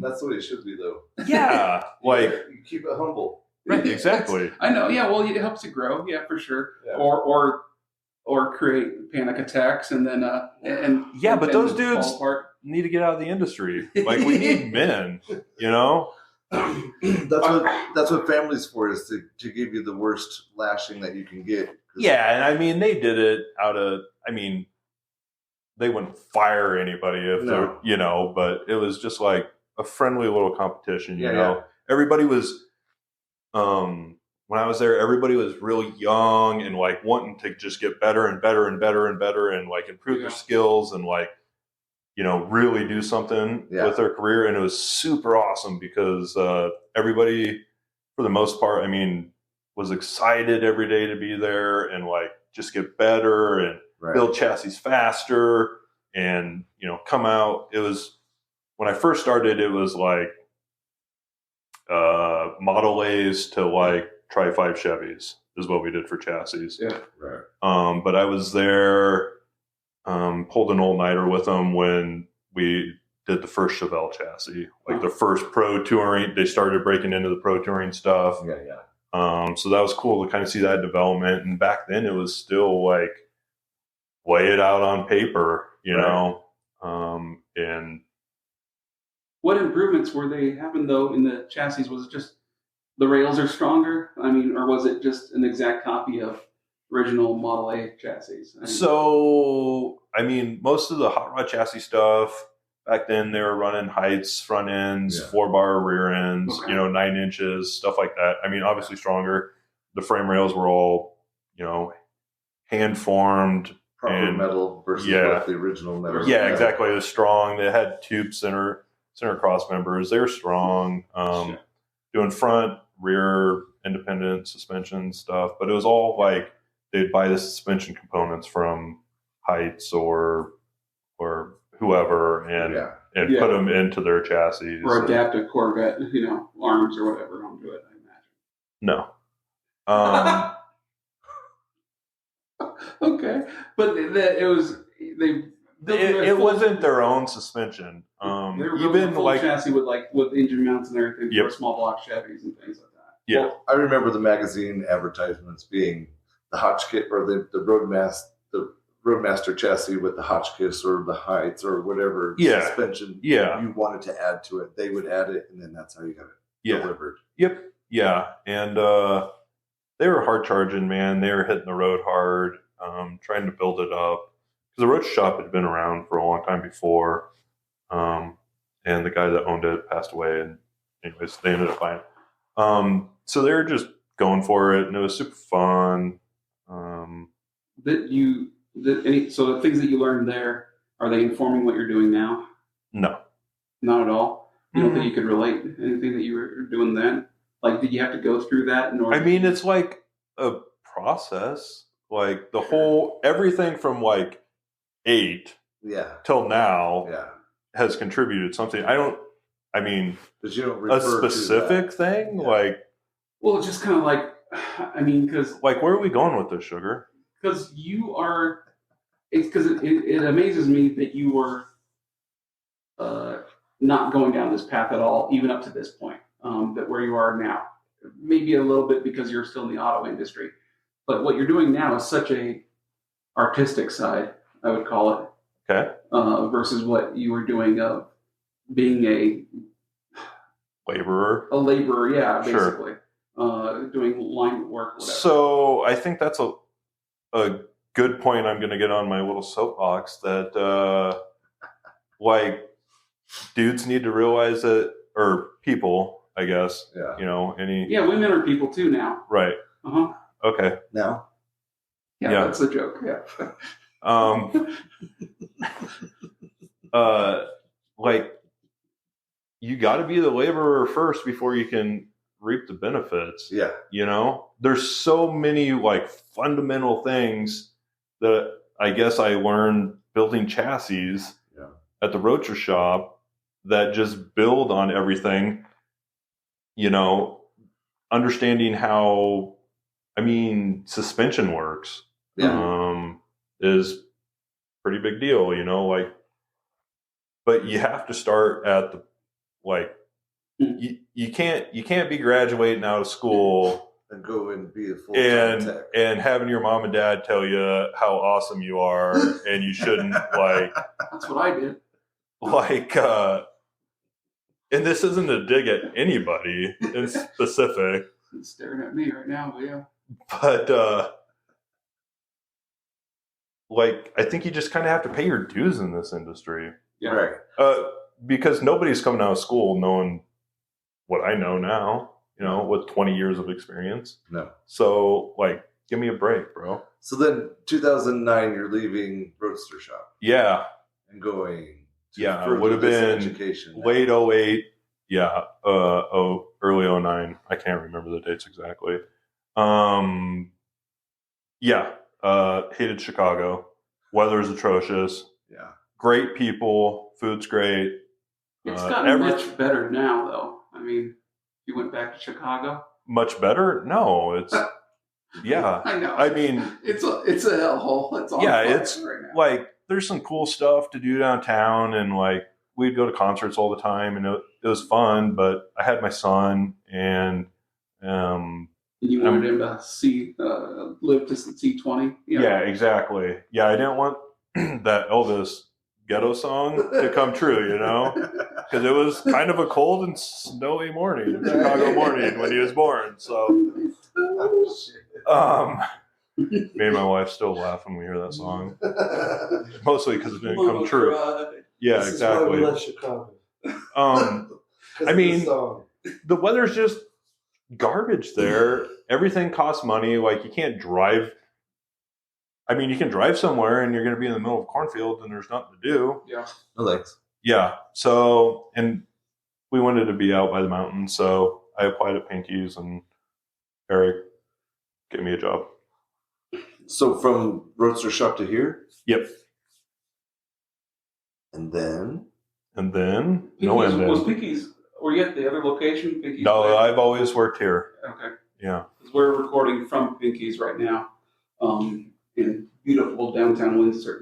Speaker 3: That's the way it should be, though.
Speaker 2: Yeah. Like
Speaker 3: you keep it humble.
Speaker 2: Right. Exactly.
Speaker 1: I know. Yeah. Well, it helps you grow. Yeah, for sure.
Speaker 3: Yeah.
Speaker 1: Or create panic attacks, and then
Speaker 2: but those dudes need to get out of the industry. Like we need men, you know.
Speaker 3: That's what family's for, is to give you the worst lashing that you can get.
Speaker 2: Yeah, and I mean they did it out of. I mean, they wouldn't fire anybody if they're, you know, but it was just like a friendly little competition. You know, everybody was. When I was there, everybody was really young and like wanting to just get better and better and better and better and like improve their skills and like, you know, really do something with their career. And it was super awesome because everybody, for the most part, I mean, was excited every day to be there and like just get better and build chassis faster and, you know, come out. It was, when I first started, it was like Model A's to like Tri-5 Chevys is what we did for chassis.
Speaker 1: Yeah.
Speaker 3: Right.
Speaker 2: But I was there, pulled an all-nighter with them when we did the first Chevelle chassis, like the first pro touring. They started breaking into the pro touring stuff. So that was cool to kind of see that development. And back then it was still like lay it out on paper, you know. And
Speaker 1: what improvements were they having though in the chassis? Was it just the rails are stronger? I mean, or was it just an exact copy of original Model A chassis?
Speaker 2: So, I mean, most of the hot rod chassis stuff back then, they were running Heights front ends, 4-bar rear ends, you know, 9 inches, stuff like that. I mean, obviously stronger. The frame rails were all, you know, hand formed.
Speaker 3: Proper metal versus like the original metal.
Speaker 2: Yeah, exactly. It was strong. They had tube center cross members. They were strong. Doing front, rear, independent suspension stuff, but it was all like they'd buy the suspension components from Heights or whoever and put them into their chassis
Speaker 1: or adapt a Corvette, you know, arms or whatever onto it. I
Speaker 2: imagine. No.
Speaker 1: Okay, but
Speaker 2: it wasn't their own suspension. Even like
Speaker 1: chassis with engine mounts and everything for small block Chevys and things like that.
Speaker 2: Yeah,
Speaker 3: well, I remember the magazine advertisements being the Hotchkiss or the Roadmaster, the Roadmaster chassis with the Hotchkiss or the Heights or whatever suspension you wanted to add to it. They would add it, and then that's how you got it delivered.
Speaker 2: Yep. Yeah. And they were hard charging, man. They were hitting the road hard, trying to build it up. Because the road shop had been around for a long time before. And the guy that owned it passed away. And anyways, they ended up buying it. So they were just going for it, and it was super fun.
Speaker 1: So the things that you learned there, are they informing what you're doing now?
Speaker 2: No.
Speaker 1: Not at all? You don't think you could relate to anything that you were doing then? Like, did you have to go through that in order?
Speaker 2: I mean, it's like a process. Like the whole, everything from like 8 till now has contributed something.
Speaker 3: Because you don't refer
Speaker 2: a specific
Speaker 3: to
Speaker 2: thing? Like,
Speaker 1: well, it's just kind of like, I mean, because
Speaker 2: like, where are we going with this, Sugar?
Speaker 1: Because you are, it amazes me that you were not going down this path at all, even up to this point, that where you are now. Maybe a little bit because you're still in the auto industry, but what you're doing now is such a artistic side, I would call it.
Speaker 2: Okay.
Speaker 1: Versus what you were doing of being a
Speaker 2: laborer.
Speaker 1: A laborer, yeah, basically. Sure. Doing line work. Whatever.
Speaker 2: So I think that's a good point. I'm going to get on my little soapbox that like dudes need to realize that, or people, I guess.
Speaker 3: Yeah.
Speaker 2: You know,
Speaker 1: women are people too now.
Speaker 2: Right. Okay.
Speaker 3: Now.
Speaker 1: Yeah, that's a joke. Yeah.
Speaker 2: Like you got to be the laborer first before you can reap the benefits.
Speaker 3: Yeah.
Speaker 2: You know, there's so many like fundamental things that I guess I learned building chassis at the Roadster shop that just build on everything, you know, understanding how, suspension works is pretty big deal, you know, like, but you have to start at the, like, you can't be graduating out of school
Speaker 3: and go and be a full-time tech
Speaker 2: and having your mom and dad tell you how awesome you are and you shouldn't like.
Speaker 1: That's what I did.
Speaker 2: Like, and this isn't a dig at anybody in specific.
Speaker 1: He's staring at me right now, but yeah.
Speaker 2: But like, I think you just kind of have to pay your dues in this industry.
Speaker 1: Yeah.
Speaker 3: Right.
Speaker 2: Because nobody's coming out of school knowing what I know now, you know, with 20 years of experience.
Speaker 3: No.
Speaker 2: So, like, give me a break, bro.
Speaker 3: So then 2009, you're leaving Roadster shop.
Speaker 2: Yeah.
Speaker 3: And going
Speaker 2: to it would have been
Speaker 3: education
Speaker 2: late 08. Yeah. Early 09. I can't remember the dates exactly. Hated Chicago. Weather's atrocious.
Speaker 3: Yeah.
Speaker 2: Great people. Food's great.
Speaker 1: It's gotten much better now, though. I mean, you went back to Chicago.
Speaker 2: Much better? No, it's yeah.
Speaker 1: I know.
Speaker 2: I mean,
Speaker 1: it's a hellhole. It's on
Speaker 2: it's
Speaker 1: right now.
Speaker 2: Like there's some cool stuff to do downtown, and like we'd go to concerts all the time, and it was fun. But I had my son, and
Speaker 1: you wanted him to live to see 20.
Speaker 2: Yeah, exactly. Yeah, I didn't want that Elvis ghetto song to come true, you know, because it was kind of a cold and snowy morning, Chicago morning when he was born. So, me and my wife still laugh when we hear that song, mostly because it didn't come true. Yeah,
Speaker 4: this
Speaker 2: exactly.
Speaker 4: Is why we left Chicago.
Speaker 2: The weather's just garbage there. Everything costs money. Like you can't drive. I mean, you can drive somewhere and you're going to be in the middle of a cornfield and there's nothing to do.
Speaker 1: Yeah.
Speaker 3: No thanks.
Speaker 2: Yeah. So, and we wanted to be out by the mountain. So I applied at Pinky's and Eric gave me a job.
Speaker 3: So from Roadster shop to here?
Speaker 2: Yep.
Speaker 3: And then?
Speaker 1: Was Pinky's, were you at the other location? Pinky's
Speaker 2: no,
Speaker 1: place?
Speaker 2: I've always worked here.
Speaker 1: Okay.
Speaker 2: Yeah.
Speaker 1: We're recording from Pinky's right now. In beautiful downtown Windsor,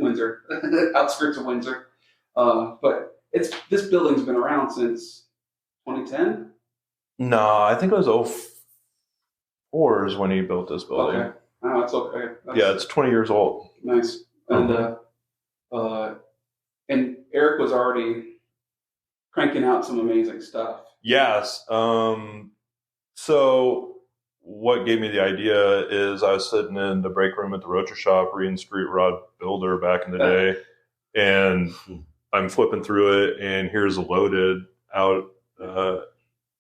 Speaker 1: outskirts of Windsor. But this building's been around since 2010?
Speaker 2: No, I think it was 2004 is when he built this building.
Speaker 1: Okay. Oh, that's okay.
Speaker 2: Yeah, it's 20 years old.
Speaker 1: Nice. And and Eric was already cranking out some amazing stuff.
Speaker 2: Yes. So what gave me the idea is I was sitting in the break room at the Rotor Shop reading Street Rod Builder back in the day, and I'm flipping through it, and here's Loaded out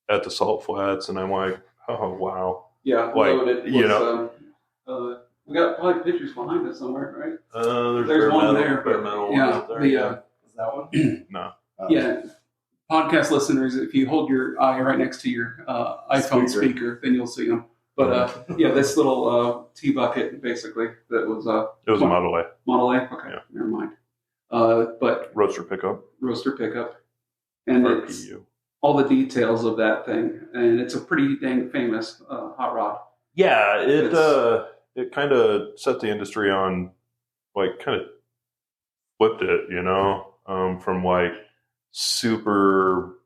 Speaker 2: at the Salt Flats, and I'm like, oh wow,
Speaker 1: yeah,
Speaker 2: like
Speaker 1: Loaded was,
Speaker 2: you know,
Speaker 1: we got probably pictures behind us somewhere, right?
Speaker 2: there's
Speaker 1: one
Speaker 2: metal,
Speaker 1: there, but
Speaker 2: metal
Speaker 1: yeah,
Speaker 2: out there.
Speaker 1: is
Speaker 3: that one?
Speaker 2: No.
Speaker 1: Yeah. Podcast listeners, if you hold your eye right next to your iPhone speaker, then you'll see them. But yeah, this little tea bucket, basically, that was
Speaker 2: it was a Model A.
Speaker 1: Model A. Okay, yeah. Never mind. But
Speaker 2: roaster pickup,
Speaker 1: and it's all the details of that thing, and it's a pretty dang famous hot rod.
Speaker 2: Yeah, it kind of set the industry on, like, kind of flipped it, you know, from like super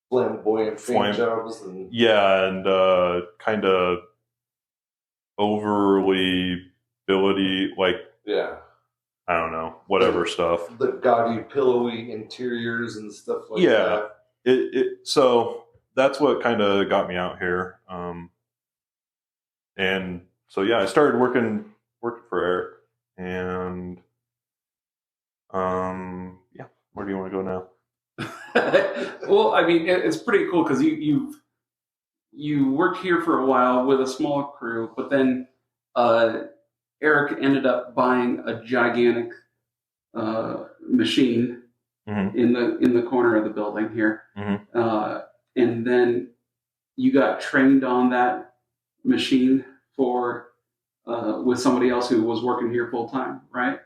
Speaker 3: flamboyant paint jobs and
Speaker 2: kind of overly ability, like, I don't know, whatever stuff.
Speaker 3: The gaudy pillowy interiors and stuff like that.
Speaker 2: So that's what kind of got me out here. And so I started working for Eric, and where do you want to go now?
Speaker 1: Well, I mean, it's pretty cool because you worked here for a while with a small crew, but then Eric ended up buying a gigantic machine in the corner of the building here, and then you got trained on that machine with somebody else who was working here full time, right?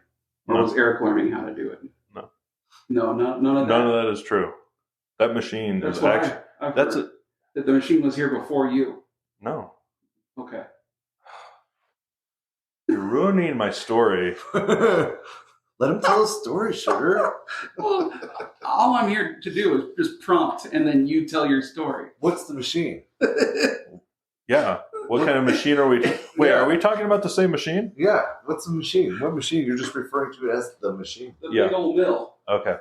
Speaker 1: Or was Eric learning how to do it? No, none of that.
Speaker 2: None of that is true. That machine is actually
Speaker 1: the machine was here before you.
Speaker 2: No.
Speaker 1: Okay.
Speaker 2: You're ruining my story.
Speaker 3: Let him tell a story, sugar.
Speaker 1: Well, all I'm here to do is just prompt, and then you tell your story.
Speaker 3: What's the machine?
Speaker 2: Yeah. What kind of machine are we? Wait, are we talking about the same machine?
Speaker 3: Yeah. What's the machine? What machine? You're just referring to it as the machine.
Speaker 1: The big old mill.
Speaker 2: Okay.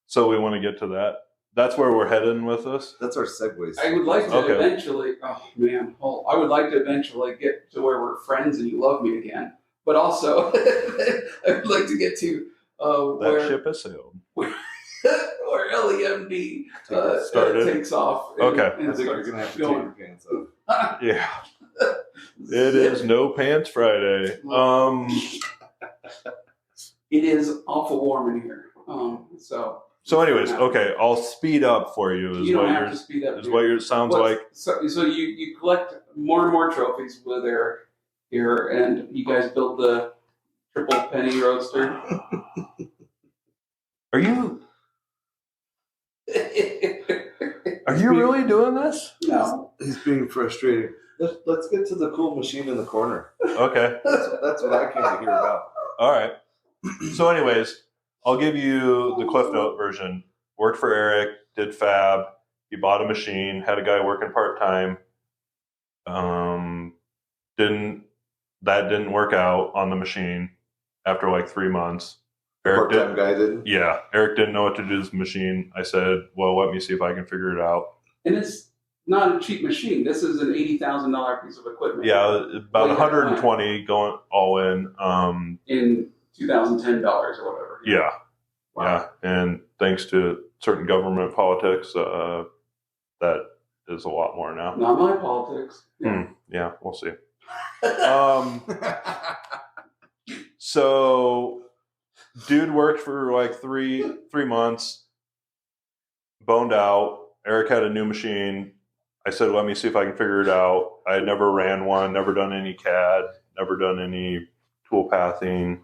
Speaker 2: So we want to get to that. That's where we're heading with this.
Speaker 3: That's our segues.
Speaker 1: I would like to eventually. Oh man, I would like to eventually get to where we're friends and you love me again. But also, I would like to get to
Speaker 2: that ship has sailed.
Speaker 1: Where LEMD takes off.
Speaker 2: And
Speaker 3: I think you're gonna have to take your pants off.
Speaker 2: Yeah. It is No Pants Friday.
Speaker 1: It is awful warm in here.
Speaker 2: So anyways, okay, I'll speed up for you.
Speaker 1: You don't have to speed up.
Speaker 2: Is what your sounds like.
Speaker 1: So you collect more and more trophies with Eric here, and you guys build the triple penny roadster.
Speaker 2: Are you really doing this?
Speaker 1: No.
Speaker 3: He's being frustrated. Let's get to the cool machine in the corner.
Speaker 2: Okay.
Speaker 3: That's what I came to hear about.
Speaker 2: All right. So anyways, I'll give you the Cliff Note version. Worked for Eric, did fab. He bought a machine, had a guy working part-time. Didn't work out on the machine after like 3 months.
Speaker 3: Part-time guy didn't?
Speaker 2: Yeah. Eric didn't know what to do with the machine. I said, well, let me see if I can figure it out.
Speaker 1: And it's not a cheap machine. This is an $80,000 piece of equipment.
Speaker 2: Yeah, about 120 going all in.
Speaker 1: In $2010 or whatever.
Speaker 2: Yeah. Wow. Yeah. And thanks to certain government politics, that is a lot more now.
Speaker 1: Not my politics.
Speaker 2: Yeah, we'll see. So dude worked for like three months, boned out. Eric had a new machine. I said, let me see if I can figure it out. I had never ran one, never done any CAD, never done any tool pathing,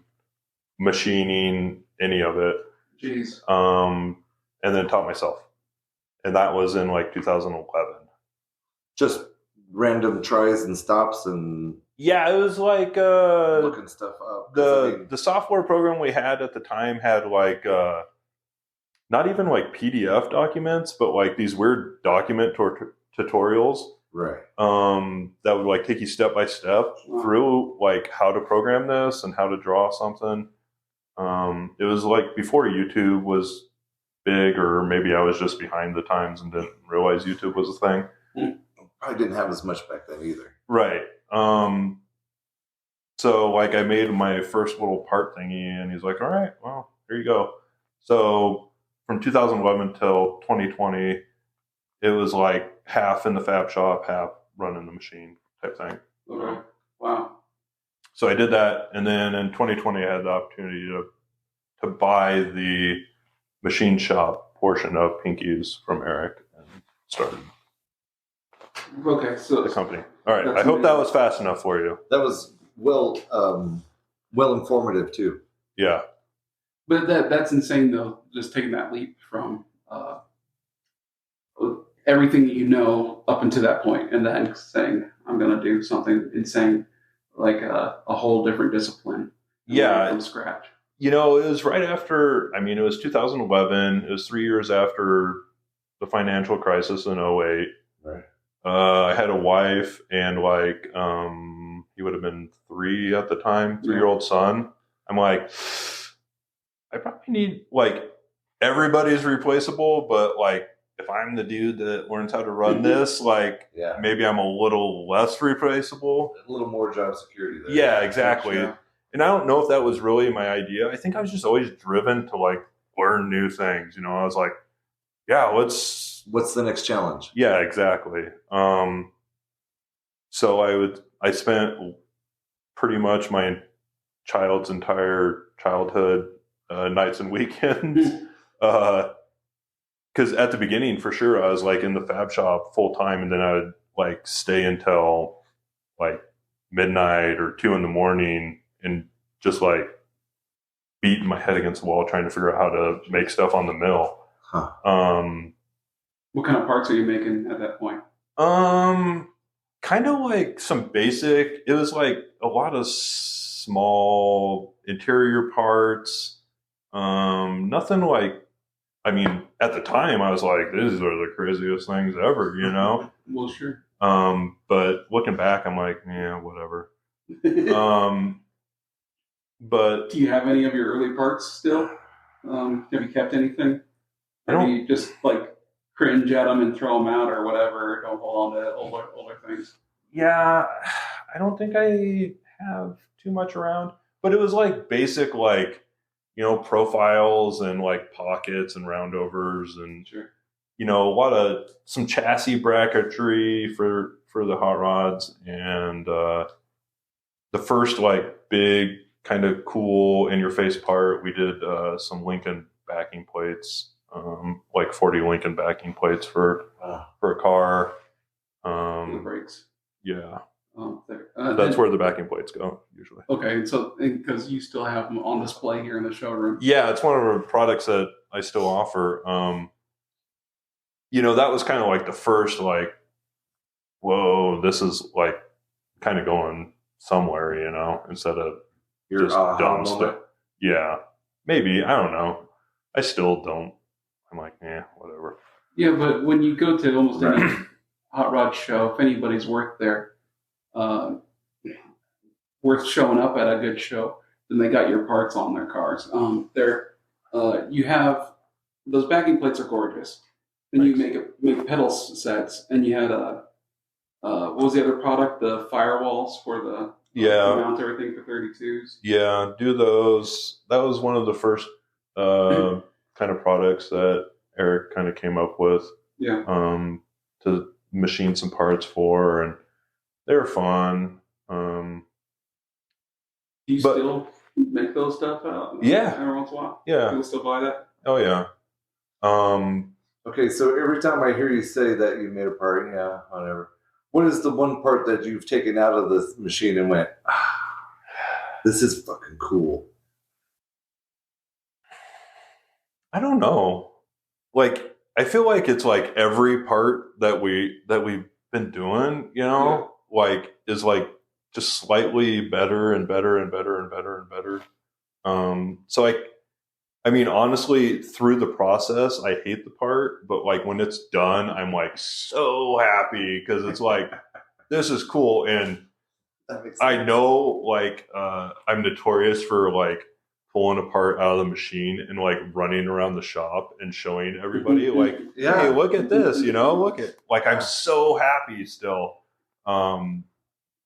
Speaker 2: machining, any of it.
Speaker 1: Jeez.
Speaker 2: And then taught myself. And that was in like 2011.
Speaker 3: Just random tries and stops and...
Speaker 2: Yeah, it was like...
Speaker 3: looking stuff up.
Speaker 2: The software program we had at the time had like... not even like PDF documents, but like these weird document tutorials.
Speaker 3: Right.
Speaker 2: That would like take you step by step through like how to program this and how to draw something. It was like before YouTube was big, or maybe I was just behind the times and didn't realize YouTube was a thing.
Speaker 3: I didn't have as much back then either.
Speaker 2: Right. So like I made my first little part thingy, and he's like, all right, well, here you go. So from 2011 till 2020, it was like half in the fab shop, half running the machine type thing.
Speaker 1: Okay. Wow.
Speaker 2: So I did that, and then in 2020, I had the opportunity to buy the machine shop portion of Pinky's from Eric and started the company. All right. I hope that was fast enough for you.
Speaker 3: That was well informative too.
Speaker 2: Yeah.
Speaker 1: But that's insane though. Just taking that leap from everything that you know up until that point, and then saying, "I'm going to do something insane, like a whole different discipline."
Speaker 2: Yeah.
Speaker 1: From scratch.
Speaker 2: You know, it was right after. I mean, it was 2011. It was 3 years after the financial crisis in 2008.
Speaker 3: Right.
Speaker 2: I had a wife and like he would have been 3 at the time, 3-year-old son. I'm like, I probably need like everybody's replaceable, but like if I'm the dude that learns how to run this, like maybe I'm a little less replaceable.
Speaker 3: A little more job security there.
Speaker 2: Yeah, exactly. Yeah. And I don't know if that was really my idea. I think I was just always driven to like learn new things. You know, I was like, yeah, what's
Speaker 3: the next challenge?
Speaker 2: Yeah, exactly. So I spent pretty much my child's entire childhood, nights and weekends. Because at the beginning, for sure, I was like in the fab shop full time, and then I would like stay until like midnight or 2 a.m. and just like beating my head against the wall trying to figure out how to make stuff on the mill.
Speaker 3: Huh.
Speaker 1: What kind of parts are you making at that point?
Speaker 2: Kind of like some basic. It was like a lot of small interior parts. Nothing like. I mean, at the time, I was like, "These are the craziest things ever," you know.
Speaker 1: Well, sure.
Speaker 2: But looking back, I'm like, yeah, whatever. But
Speaker 1: do you have any of your early parts still? Have you kept anything? Or do you just like cringe at them and throw them out or whatever? Don't hold on to older things.
Speaker 2: Yeah, I don't think I have too much around, but it was like basic, like, you know, profiles and like pockets and roundovers and, you know, a lot of some chassis bracketry for the hot rods. And the first like big kind of cool in your face part, we did some Lincoln backing plates, like 40 Lincoln backing plates for a car.
Speaker 1: The brakes.
Speaker 2: Yeah. That's where the backing plates go usually.
Speaker 1: Okay, so because you still have them on display here in the showroom.
Speaker 2: Yeah, it's one of our products that I still offer. You know, that was kind of like the first like, whoa, this is like kind of going somewhere, you know, instead of
Speaker 3: your
Speaker 2: just dumb stuff. Yeah, maybe, I don't know. I still don't. I'm like, whatever.
Speaker 1: Yeah, but when you go to almost any hot rod show, if anybody's worth showing up at a good show, then they got your parts on their cars. You have those backing plates are gorgeous. Then you make pedal sets, and you had what was the other product? The firewalls for the mount everything for 32s.
Speaker 2: Yeah, do those. That was one of the first kind of products that Eric kind of came up with.
Speaker 1: Yeah.
Speaker 2: To machine some parts for, and they were fun.
Speaker 1: Do you still make those stuff out?
Speaker 2: Yeah.
Speaker 1: Every once in a while?
Speaker 2: Yeah.
Speaker 1: People still buy that?
Speaker 2: Oh, yeah.
Speaker 3: Okay, so every time I hear you say that you made a part, whatever, what is the one part that you've taken out of the machine and went, this is fucking cool?
Speaker 2: I don't know. Like, I feel like it's like every part that we've been doing, you know, like is like just slightly better and better and better and better and better. So I mean, honestly, through the process, I hate the part, but like when it's done, I'm like so happy because it's like, this is cool. And
Speaker 3: That makes sense.
Speaker 2: I know like I'm notorious for like pulling a part out of the machine and like running around the shop and showing everybody like,
Speaker 3: Yeah.
Speaker 2: hey, look at this, look at like I'm so happy still.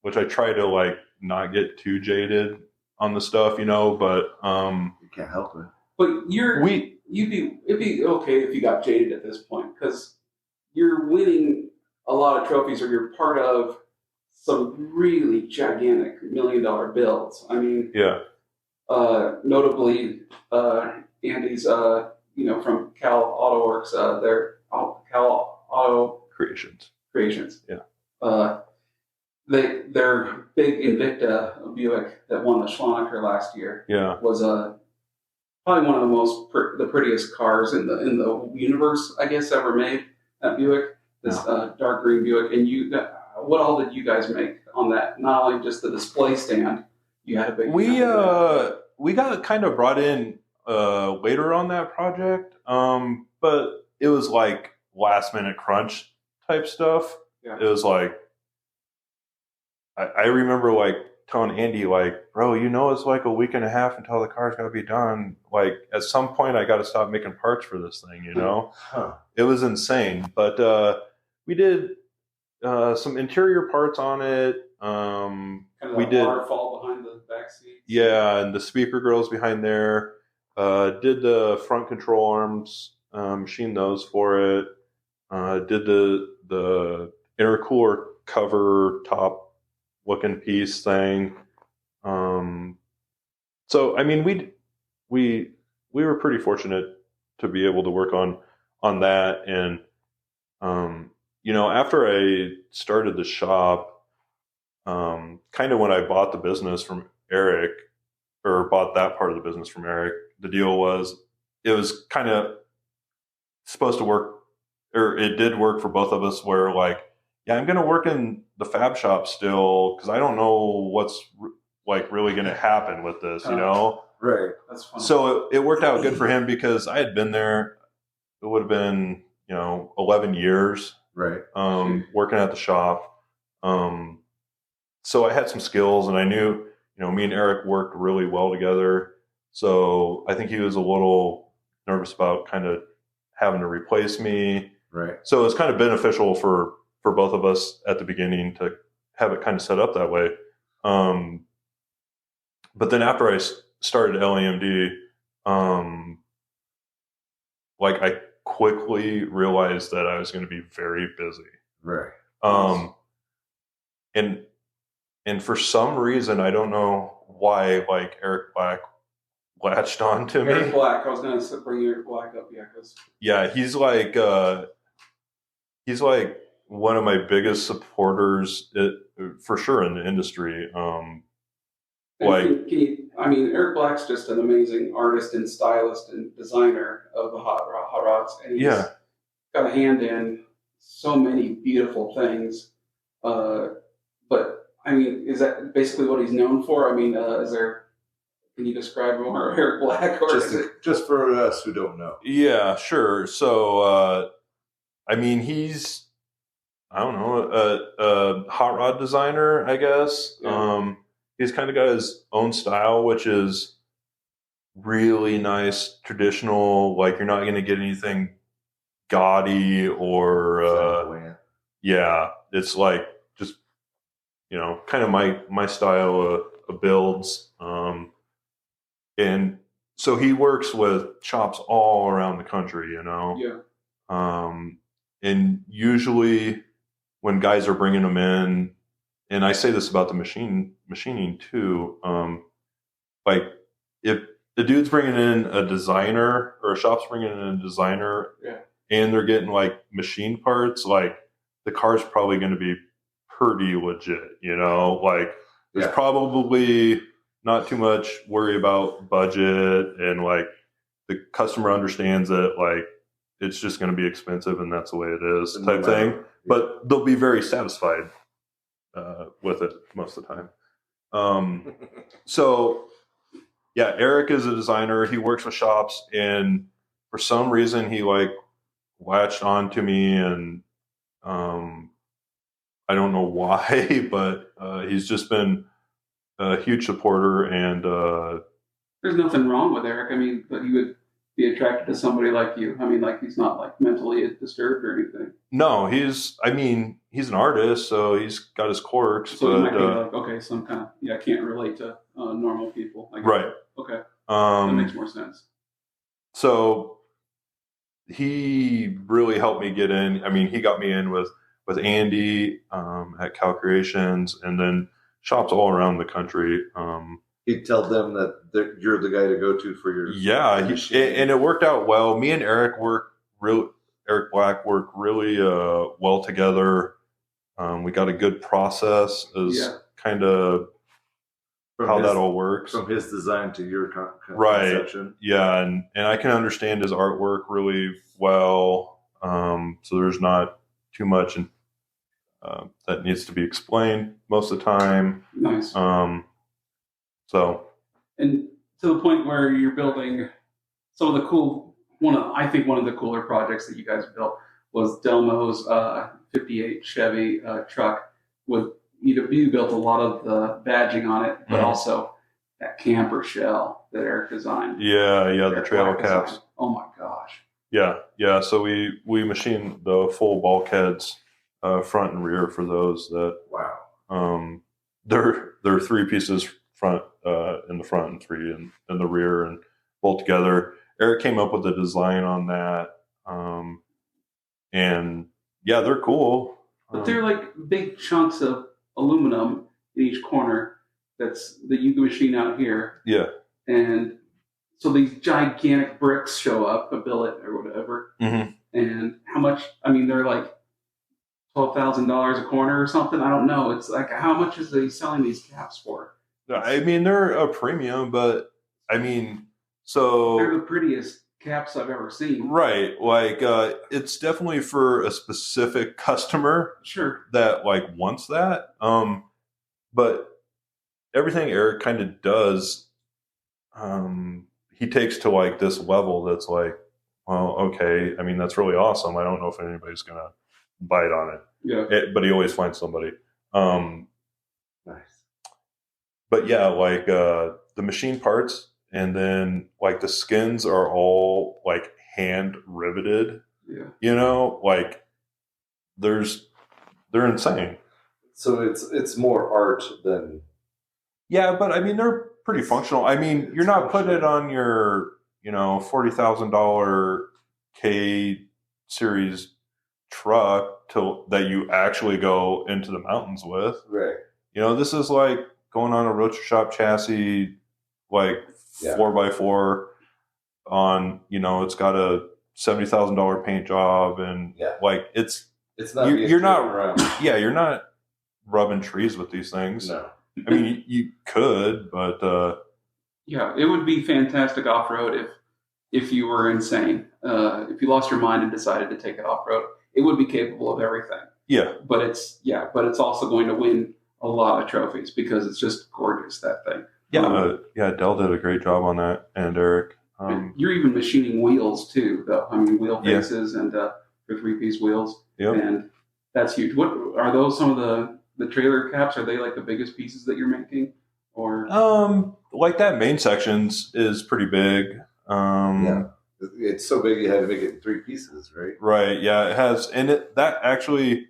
Speaker 2: Which I try to like not get too jaded on the stuff, but
Speaker 3: You can't help it.
Speaker 1: But it'd be okay if you got jaded at this point because you're winning a lot of trophies or you're part of some really gigantic $1 million builds. I mean,
Speaker 2: yeah,
Speaker 1: notably, Andy's, from Cal Auto Works, their Cal Auto
Speaker 2: Creations.
Speaker 1: Yeah. Their big Invicta Buick that won the Schlonaker last year.
Speaker 2: Yeah.
Speaker 1: Was probably one of the prettiest cars in the universe, I guess, ever made. That Buick, this dark green Buick, and what all did you guys make on that? Not only just the display stand, you had a big.
Speaker 2: We got kind of brought in later on that project, but it was like last minute crunch type stuff.
Speaker 1: Yeah.
Speaker 2: It was like I remember like telling Andy like, bro, it's like a week and a half until the car's got to be done. Like at some point I got to stop making parts for this thing,
Speaker 3: Huh.
Speaker 2: It was insane. But we did some interior parts on it.
Speaker 1: Kind of
Speaker 2: we did
Speaker 1: waterfall behind the back seat.
Speaker 2: Yeah, and the speaker grills behind there. Did the front control arms, machined those for it. Did the intercooler cover top looking piece thing. So I mean, we were pretty fortunate to be able to work on that, and after I started the shop, kind of when I bought the business from Eric, or bought that part of the business from Eric, the deal was it was kind of supposed to work, or it did work for both of us, where like, yeah, I'm going to work in the fab shop still because I don't know what's like really going to happen with this,
Speaker 3: Right.
Speaker 1: That's fun.
Speaker 2: So it worked out good for him because I had been there. It would have been 11 years,
Speaker 3: right,
Speaker 2: working at the shop. So I had some skills, and I knew me and Eric worked really well together. So I think he was a little nervous about kind of having to replace me.
Speaker 3: right.
Speaker 2: So it was kind of beneficial for both of us at the beginning to have it kind of set up that way. But then after I started LEMD, like I quickly realized that I was going to be very busy.
Speaker 3: Right.
Speaker 2: And for some reason, I don't know why, like Eric Black latched on to me.
Speaker 1: Eric Black, I was going to bring Eric Black up,
Speaker 2: yeah, he's like one of my biggest supporters, for sure, in the industry.
Speaker 1: Eric Black's just an amazing artist and stylist and designer of the hot rods, and he's got a hand in so many beautiful things. But I mean, is that basically what he's known for? I mean, can you describe more Eric Black? Or
Speaker 3: just for us who don't know.
Speaker 2: Yeah, sure. So, I mean, he's, I don't know, a hot rod designer, I guess. Yeah. He's kind of got his own style, which is really nice, traditional. Like, you're not going to get anything gaudy or, yeah, it's like just, kind of my style of builds. And so he works with shops all around the country,
Speaker 1: Yeah.
Speaker 2: And usually when guys are bringing them in, and I say this about the machining too, like if the dude's bringing in a designer, or a shop's bringing in a designer,
Speaker 1: yeah,
Speaker 2: and they're getting like machine parts, like the car's probably going to be pretty legit, like there's probably not too much worry about budget, and like the customer understands that like it's just going to be expensive and that's the way it is type thing. Yeah. But they'll be very satisfied with it most of the time. So yeah, Eric is a designer. He works with shops, and for some reason, he like latched on to me, and I don't know why, but he's just been a huge supporter, and
Speaker 1: There's nothing wrong with Eric. I mean, but you would be attracted to somebody like you. I mean, like he's not like mentally disturbed or anything.
Speaker 2: no, he's an artist, so he's got his quirks.
Speaker 1: So
Speaker 2: but,
Speaker 1: you might be like, okay, some kind of I can't relate to normal people. I get
Speaker 2: right.
Speaker 1: it. Okay, that makes more sense.
Speaker 2: So he really helped me get in. I mean, he got me in with Andy at Cal Creations, and then shops all around the country.
Speaker 3: He'd tell them that you're the guy to go to for your
Speaker 2: and it worked out well. Me and Eric Black work really well together. We got a good process as kind of how that all works.
Speaker 3: From his design to your
Speaker 2: right.
Speaker 3: conception.
Speaker 2: Yeah, and I can understand his artwork really well. So there's not too much that needs to be explained most of the time.
Speaker 1: Nice.
Speaker 2: So.
Speaker 1: And to the point where you're building some of the cool I think one of the cooler projects that you guys built was Delmo's 58 Chevy truck with you built a lot of the badging on it, but also that camper shell that Eric designed.
Speaker 2: Yeah, the trail caps.
Speaker 1: Design. Oh my gosh.
Speaker 2: Yeah. So we machined the full bulkheads, front and rear for those. That
Speaker 3: wow.
Speaker 2: They're three pieces front in the front and three in the rear and bolt together. Eric came up with the design on that, and yeah, they're cool.
Speaker 1: But they're like big chunks of aluminum in each corner that you can machine out here.
Speaker 2: Yeah.
Speaker 1: And so these gigantic bricks show up, a billet or whatever.
Speaker 2: Mm-hmm.
Speaker 1: And how much? I mean, they're like $12,000 a corner or something. I don't know. It's like, how much is he selling these caps for?
Speaker 2: I mean, they're a premium, but I mean, so
Speaker 1: they're the prettiest caps I've ever seen.
Speaker 2: Right. Like, it's definitely for a specific customer.
Speaker 1: Sure.
Speaker 2: That like wants that. But everything Eric kind of does, he takes to like this level that's like, well, okay. I mean, that's really awesome. I don't know if anybody's going to bite on it.
Speaker 1: Yeah.
Speaker 2: But he always finds somebody.
Speaker 3: Nice.
Speaker 2: But yeah, like the machine parts, and then like the skins are all like hand riveted.
Speaker 1: Yeah.
Speaker 2: You know, like they're insane.
Speaker 3: So it's more art than.
Speaker 2: Yeah, but I mean they're pretty functional. I mean, you're not putting it on your $40,000 K series truck that you actually go into the mountains with.
Speaker 3: Right.
Speaker 2: This is like going on a roadster shop chassis, like 4x4 on, it's got a $70,000 paint job, and like it's
Speaker 3: not
Speaker 2: you're not rubbing trees with these things.
Speaker 3: No.
Speaker 2: I mean, you could, but
Speaker 1: yeah, it would be fantastic off road if you were insane. If you lost your mind and decided to take it off road, it would be capable of everything.
Speaker 2: Yeah,
Speaker 1: but it's also going to win a lot of trophies because it's just gorgeous, that thing.
Speaker 2: Yeah, Dell did a great job on that, and Eric.
Speaker 1: You're even machining wheels too, though. I mean, wheel faces and for 3-piece wheels, and that's huge. What are those? Some of the trailer caps, are they like the biggest pieces that you're making, or
Speaker 2: like that main sections is pretty big.
Speaker 3: It's so big you had to make it in 3 pieces, right?
Speaker 2: Right. Yeah, it has, and that actually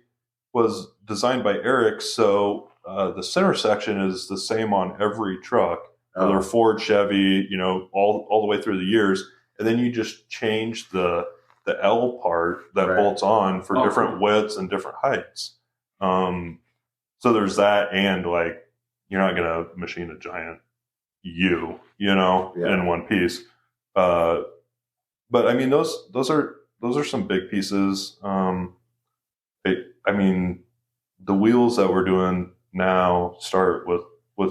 Speaker 2: was designed by Eric. So the center section is the same on every truck. Whether Ford, Chevy, all the way through the years, and then you just change the L part that bolts on for different widths and different heights. So there's that, and like you're not gonna machine a giant U, in one piece. But I mean those are some big pieces. I mean the wheels that we're doing now start with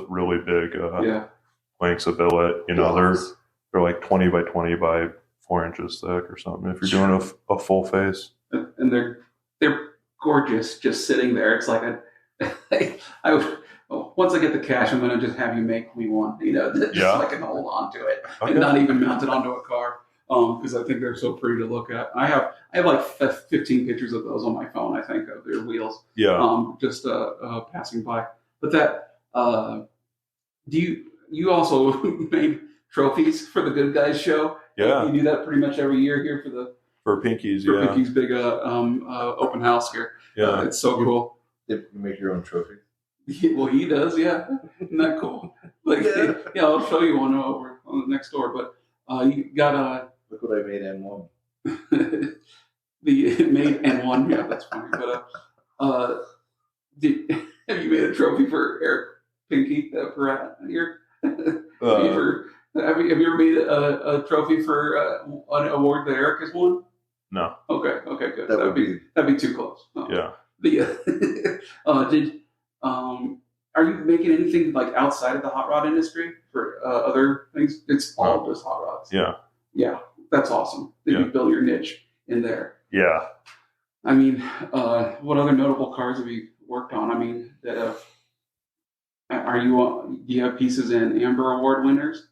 Speaker 2: really big lengths of billet. They're like 20 by 20 by 4 inches thick or something. If you're doing a full face,
Speaker 1: and they're gorgeous, just sitting there. It's like once I get the cash, I'm gonna just have you make me one. Just so I can hold on to it and not even mount it onto a car. Because I think they're so pretty to look at. I have like 15 pictures of those on my phone. I think of their wheels.
Speaker 2: Yeah.
Speaker 1: Just passing by. But that do you also made trophies for the Good Guys show?
Speaker 2: Yeah.
Speaker 1: You do that pretty much every year here for
Speaker 2: Pinky's.
Speaker 1: Pinky's big open house here.
Speaker 2: Yeah.
Speaker 1: It's so cool.
Speaker 3: You make your own trophy.
Speaker 1: Well, he does. Yeah. Isn't that cool? Yeah. I'll show you one over on the next door. But you got
Speaker 3: Look what I made N1.
Speaker 1: the made N1. Yeah, that's funny. But have you made a trophy for Eric Pinky Pratt here? Have you ever made a trophy for an award that Eric has won?
Speaker 2: No.
Speaker 1: Okay, good. That'd be too close.
Speaker 2: Yeah.
Speaker 1: Are you making anything like outside of the hot rod industry for other things? It's all just hot rods. Yeah, that's awesome. You build your niche in there.
Speaker 2: Yeah.
Speaker 1: I mean, what other notable cars have you worked on? I mean, do you have pieces in Amber Award winners?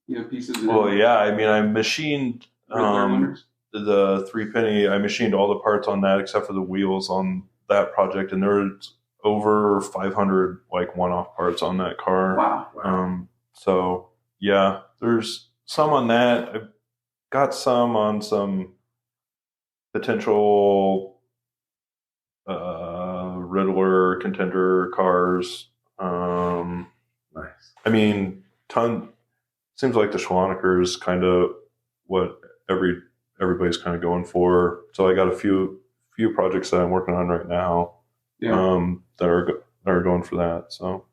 Speaker 1: You have pieces in.
Speaker 2: Well, yeah. I mean, I machined
Speaker 1: winners.
Speaker 2: The 3 penny. I machined all the parts on that except for the wheels on that project, and there's over 500 like one-off parts on that car.
Speaker 1: Wow.
Speaker 2: So yeah, there's some on that. I've got some on some potential Riddler contender cars.
Speaker 3: Nice.
Speaker 2: I mean, seems like the Schwanecker is kind of what everybody's kind of going for. So I got a few projects that I'm working on right now.
Speaker 1: Yeah.
Speaker 2: That are going for that. So.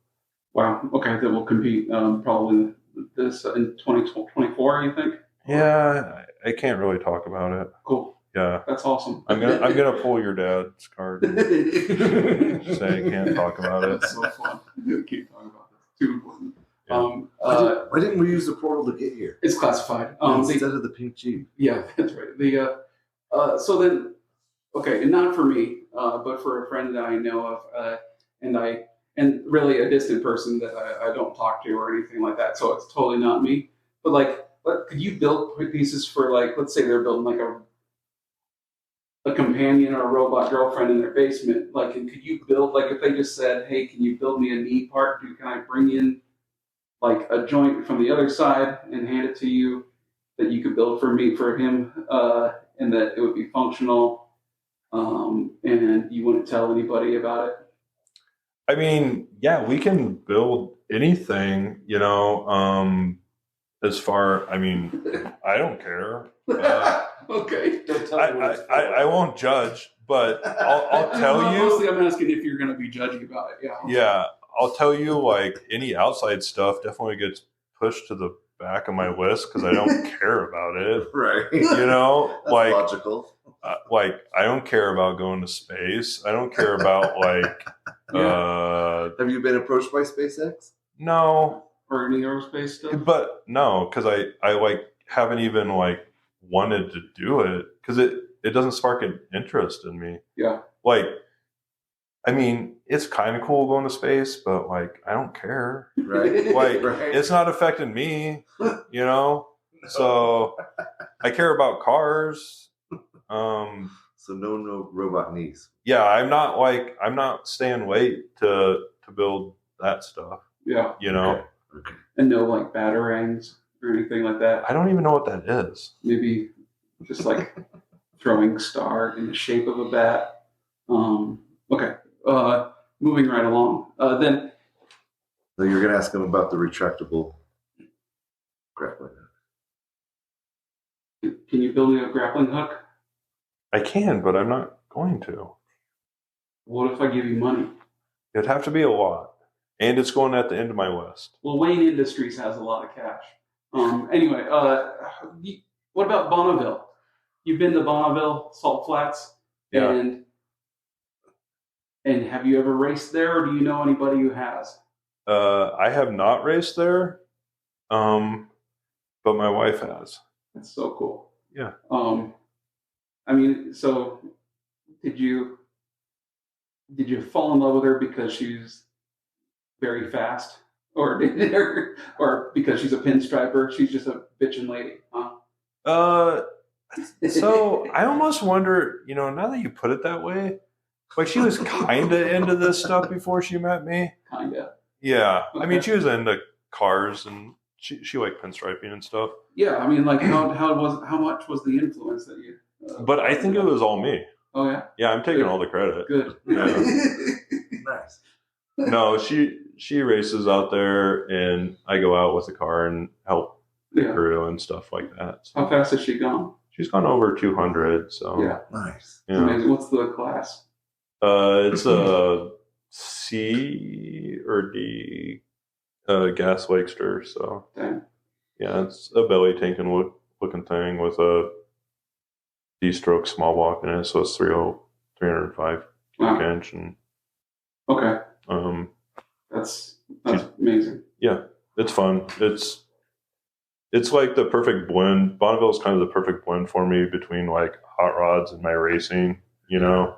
Speaker 1: Wow. Okay, that will compete probably this in 2024. You think?
Speaker 2: Yeah, I can't really talk about it.
Speaker 1: Cool.
Speaker 2: Yeah,
Speaker 1: that's awesome.
Speaker 2: I'm gonna pull your dad's card. And say I can't talk about it.
Speaker 1: That's so fun. You can't talk about this. Too important.
Speaker 2: Yeah.
Speaker 3: Why didn't we use the portal to get here?
Speaker 1: It's classified
Speaker 3: instead of the pink Jeep.
Speaker 1: Yeah, that's right. So then, okay, and not for me, but for a friend that I know of, and really a distant person that I don't talk to or anything like that. So it's totally not me. But could you build pieces for let's say they're building like a companion or a robot girlfriend in their basement? And could you build if they just said, "Hey, can you build me a knee part? Can I bring in a joint from the other side and hand it to you that you could build for him, and that it would be functional, and you wouldn't tell anybody about it?"
Speaker 2: I mean, yeah, we can build anything, as far, I mean, I don't care.
Speaker 1: Okay.
Speaker 2: I won't judge, but I'll tell you.
Speaker 1: Mostly I'm asking if you're going to be judgy about it. Yeah.
Speaker 2: Yeah. I'll tell you, any outside stuff definitely gets pushed to the back of my list because I don't care about it.
Speaker 3: Right.
Speaker 2: That's
Speaker 3: logical.
Speaker 2: I don't care about going to space. I don't care about
Speaker 3: Have you been approached by SpaceX?
Speaker 2: No.
Speaker 1: Or any aerospace stuff?
Speaker 2: But no, because I haven't even wanted to do it because it doesn't spark an interest in me.
Speaker 1: Yeah.
Speaker 2: I mean, it's kind of cool going to space, but I don't care.
Speaker 3: Right.
Speaker 2: Right. It's not affecting me, So I care about cars.
Speaker 3: So no robot knees.
Speaker 2: Yeah, I'm not staying late to build that stuff.
Speaker 1: Yeah.
Speaker 3: Okay.
Speaker 1: And no batarangs or anything like that.
Speaker 2: I don't even know what that is.
Speaker 1: Maybe just throwing star in the shape of a bat. Okay. Moving right along. Then.
Speaker 3: So you're going to ask him about the retractable grappling hook.
Speaker 1: Can you build me a grappling hook?
Speaker 2: I can, but I'm not going to.
Speaker 1: What if I give you money?
Speaker 2: It'd have to be a lot. And it's going at the end of my list.
Speaker 1: Well, Wayne Industries has a lot of cash. Anyway, what about Bonneville? You've been to Bonneville, Salt Flats?
Speaker 2: Yeah.
Speaker 1: And have you ever raced there, or do you know anybody who has?
Speaker 2: I have not raced there, but my wife has.
Speaker 1: That's so cool.
Speaker 2: Yeah.
Speaker 1: I mean, so did you fall in love with her because she's very fast, or or because she's a pinstriper, she's just a bitchin' lady, huh?
Speaker 2: Uh, so I almost wonder, now that you put it that way, like she was kind of into this stuff before she met me.
Speaker 1: Kinda.
Speaker 2: Yeah,
Speaker 1: Okay.
Speaker 2: I mean, she was into cars and she liked pinstriping and stuff.
Speaker 1: Yeah, I mean, like how much was the influence that you?
Speaker 2: But I think it was all me.
Speaker 1: Oh yeah.
Speaker 2: Yeah, I'm taking
Speaker 1: Good.
Speaker 2: all the credit.
Speaker 1: Good.
Speaker 2: Yeah.
Speaker 3: Nice.
Speaker 2: No, she races out there, and I go out with the car and help the crew and stuff like that. So
Speaker 1: how fast has she gone?
Speaker 2: she's gone over 200. So
Speaker 1: yeah,
Speaker 3: nice.
Speaker 1: Yeah. Amazing. What's the class?
Speaker 2: It's a C or D gas Lakester. So
Speaker 1: Dang.
Speaker 2: yeah, it's a belly tanking looking thing with a D-stroke small block in it. So it's 305 inch and
Speaker 1: okay. That's amazing.
Speaker 2: Yeah, it's fun. It's like the perfect blend. Bonneville's kind of the perfect blend for me between like hot rods and my racing.
Speaker 1: Yeah.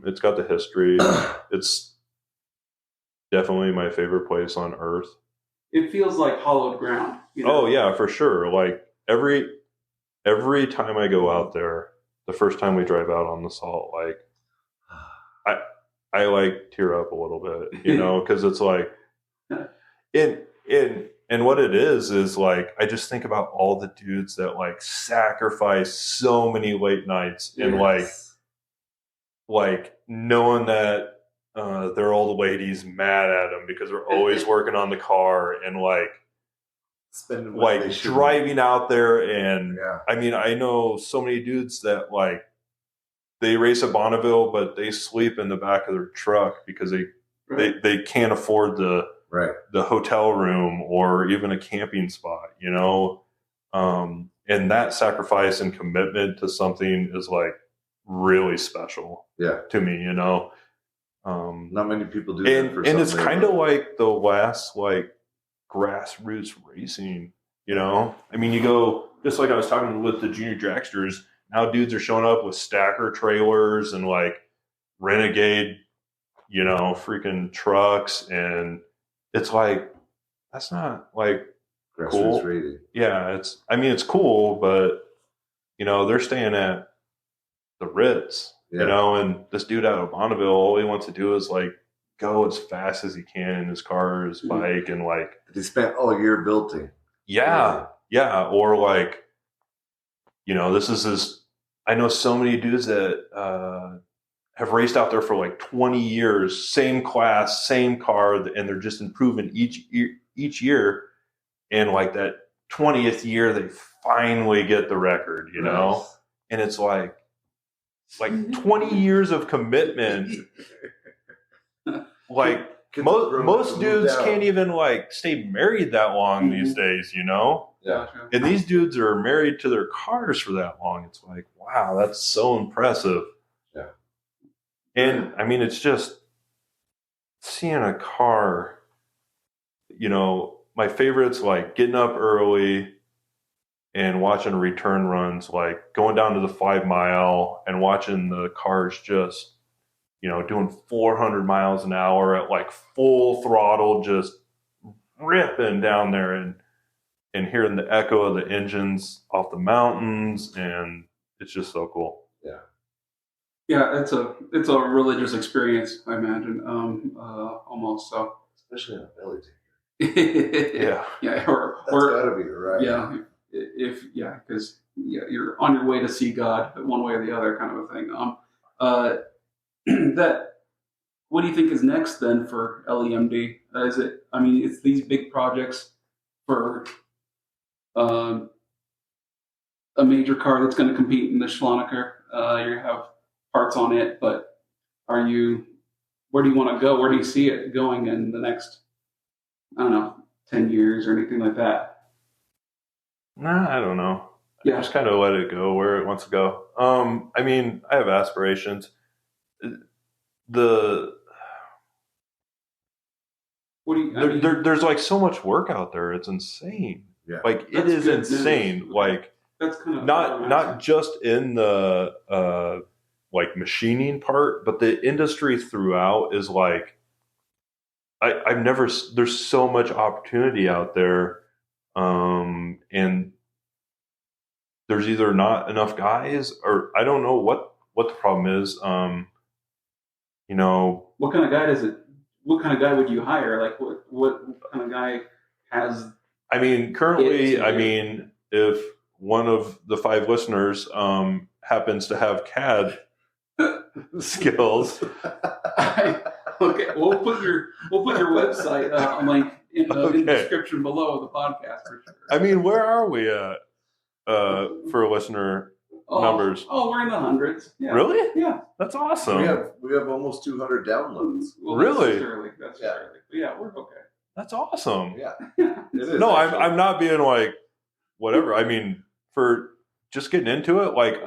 Speaker 2: It's got the history. It's definitely my favorite place on earth.
Speaker 1: It feels like hollowed ground.
Speaker 2: Oh yeah, for sure. Like every time I go out there, the first time we drive out on the salt, like I like tear up a little bit, because it's like, and what it is like, I just think about all the dudes that like sacrifice so many late nights and like knowing that their old lady's mad at them because they're always working on the car and like driving out there. And I mean, I know so many dudes that like they race at Bonneville, but they sleep in the back of their truck because they can't afford the hotel room or even a camping spot, and that sacrifice and commitment to something is like really special to me,
Speaker 3: not many people do that for
Speaker 2: and it's kind of like the last like grassroots racing, I mean, you go, just like I was talking with the junior dragsters, now dudes are showing up with stacker trailers and like renegade, freaking trucks, and it's like, that's not like cool.
Speaker 3: Rating.
Speaker 2: Yeah, it's cool, but they're staying at the Ritz, and this dude out of Bonneville, all he wants to do is like go as fast as he can in his car, his bike, and like
Speaker 3: he spent all year building.
Speaker 2: Yeah, or like, this is his. I know so many dudes that have raced out there for like 20 years, same class, same car, and they're just improving each year. And like that 20th year, they finally get the record,
Speaker 3: Nice.
Speaker 2: And it's like 20 years of commitment. Like most dudes can't even like stay married that long these days,
Speaker 3: Yeah.
Speaker 2: And these dudes are married to their cars for that long. It's like, wow, that's so impressive.
Speaker 3: Yeah.
Speaker 2: And I mean, it's just seeing a car, my favorite's like getting up early and watching return runs, like going down to the 5 mile and watching the cars just, doing 400 miles an hour at like full throttle, just ripping down there and hearing the echo of the engines off the mountains. And it's just so cool.
Speaker 3: Yeah.
Speaker 1: Yeah, it's a religious experience, I imagine, almost. So,
Speaker 3: especially on a belly tank.
Speaker 1: Yeah, or
Speaker 3: gotta be right.
Speaker 1: Yeah, because you're on your way to see God, one way or the other, kind of a thing. That, what do you think is next then for LEMD? Is it? I mean, it's these big projects for a major car that's going to compete in the Schlonaker. You have parts on it, but where do you want to go? Where do you see it going in the next, I don't know, 10 years or anything like that?
Speaker 2: Nah, I don't know.
Speaker 1: Yeah.
Speaker 2: I just kind of let it go where it wants to go. I mean, I have aspirations. There's like so much work out there. It's insane.
Speaker 3: Yeah.
Speaker 2: Like it is insane.
Speaker 1: News.
Speaker 2: Like
Speaker 1: that's kind of
Speaker 2: not just in the like machining part, but the industry throughout is like I've never. There's so much opportunity out there, and there's either not enough guys, or I don't know what the problem is. You know,
Speaker 1: What kind of guy does it? What kind of guy would you hire? Like, what kind of guy has?
Speaker 2: I mean, currently, I mean, if one of the 5 listeners happens to have CAD skills,
Speaker 1: Okay, we'll put your website link in the description below of the podcast for sure.
Speaker 2: I mean, where are we at for listener numbers?
Speaker 1: Oh, we're in the hundreds. Yeah.
Speaker 2: Really?
Speaker 1: Yeah.
Speaker 2: That's awesome.
Speaker 3: We have almost 200 downloads.
Speaker 1: Well,
Speaker 2: really?
Speaker 1: That's early. That's early. But yeah, we're okay.
Speaker 2: That's awesome.
Speaker 3: Yeah.
Speaker 1: It
Speaker 3: is.
Speaker 2: No, I'm not being like whatever. I mean, for just getting into it, like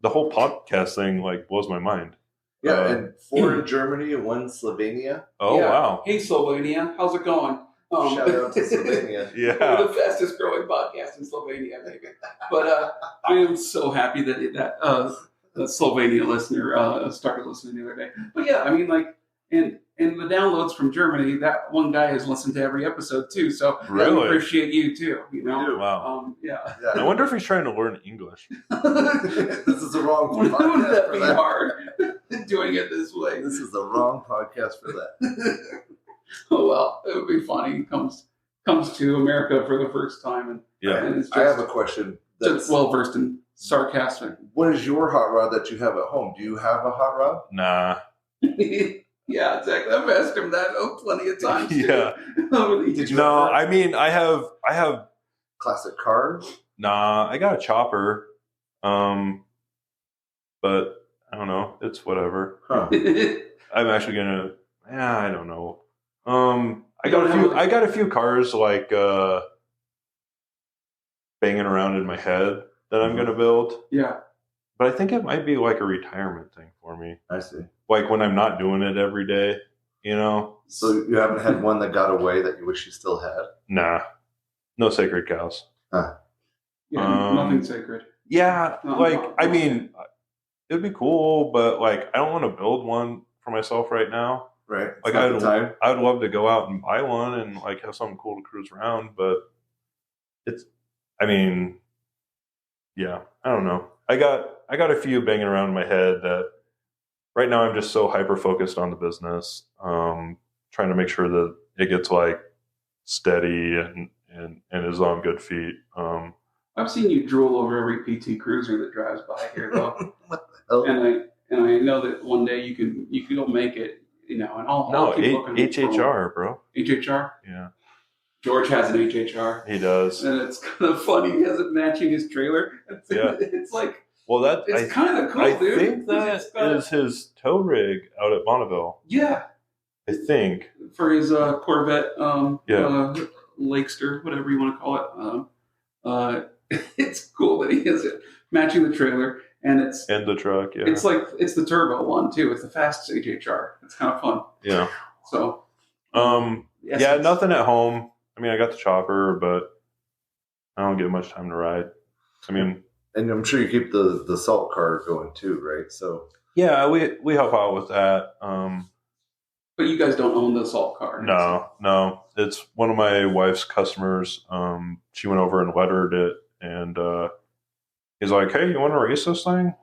Speaker 2: the whole podcast thing like blows my mind.
Speaker 3: Yeah, and 4 in Germany and 1 in Slovenia.
Speaker 2: Oh, wow.
Speaker 1: Hey, Slovenia. How's it going?
Speaker 3: Shout out to Slovenia.
Speaker 2: Yeah.
Speaker 1: We're the fastest growing podcast in Slovenia, maybe. But I am so happy that the Slovenia listener started listening the other day. But yeah, I mean, like, and the downloads from Germany, that one guy has listened to every episode too. So
Speaker 2: really?
Speaker 1: I appreciate you too. You know?
Speaker 2: Wow.
Speaker 1: Yeah.
Speaker 2: I wonder if he's trying to learn English.
Speaker 3: This is the wrong podcast.
Speaker 1: Wouldn't that be
Speaker 3: for that.
Speaker 1: hard? Doing it this way.
Speaker 3: This is the wrong podcast for that.
Speaker 1: Oh well, it would be funny. He comes to America for the first time, and it's just,
Speaker 3: I have a question.
Speaker 1: Just well versed in sarcastic.
Speaker 3: What is your hot rod that you have at home? Do you have a hot rod?
Speaker 2: Nah.
Speaker 1: Yeah, exactly. I've asked him that plenty of times.
Speaker 2: Yeah.
Speaker 3: Did you?
Speaker 2: No, I mean, I have
Speaker 3: classic cars.
Speaker 2: Nah, I got a chopper. But I don't know. It's whatever.
Speaker 3: Huh.
Speaker 2: I'm actually gonna. Yeah, I don't know. I got a few cars like banging around in my head that I'm gonna build.
Speaker 1: Yeah.
Speaker 2: But I think it might be like a retirement thing for me.
Speaker 3: I see.
Speaker 2: Like when I'm not doing it every day, you know.
Speaker 3: So you haven't had one that got away that you wish you still had?
Speaker 2: Nah, no sacred cows.
Speaker 3: Huh.
Speaker 1: Yeah, nothing sacred.
Speaker 2: Yeah, I mean, it'd be cool, but like I don't want to build one for myself right now.
Speaker 3: Right.
Speaker 2: Like I'd love to go out and buy one and like have something cool to cruise around, but I mean, yeah, I don't know. I got a few banging around in my head that right now I'm just so hyper focused on the business, trying to make sure that it gets like steady and is on good feet.
Speaker 1: I've seen you drool over every PT Cruiser that drives by here, though.
Speaker 3: What the hell?
Speaker 1: And I know that one day you can go make it, you know. And I'll keep looking.
Speaker 2: HHR, bro.
Speaker 1: HHR.
Speaker 2: Yeah.
Speaker 1: George has an HHR.
Speaker 2: He does.
Speaker 1: And it's kind of funny. He has it matching his trailer. It's like,
Speaker 2: well,
Speaker 1: it's kind of cool, dude.
Speaker 2: I think that is his tow rig out at Bonneville.
Speaker 1: Yeah.
Speaker 2: I think.
Speaker 1: For his Corvette, Lakester, whatever you want to call it. It's cool that he has it matching the trailer, and
Speaker 2: the truck. Yeah.
Speaker 1: It's like it's the turbo one too. It's the fast HHR. It's kind of fun.
Speaker 2: Yeah.
Speaker 1: So.
Speaker 2: Yeah, nothing at home. I mean, I got the chopper, but I don't get much time to ride. I mean,
Speaker 3: and I'm sure you keep the salt car going too, right? So
Speaker 2: yeah, we help out with that.
Speaker 1: But you guys don't own the salt car.
Speaker 2: No. It's one of my wife's customers. She went over and lettered it, and he's like, "Hey, you want to race this thing?"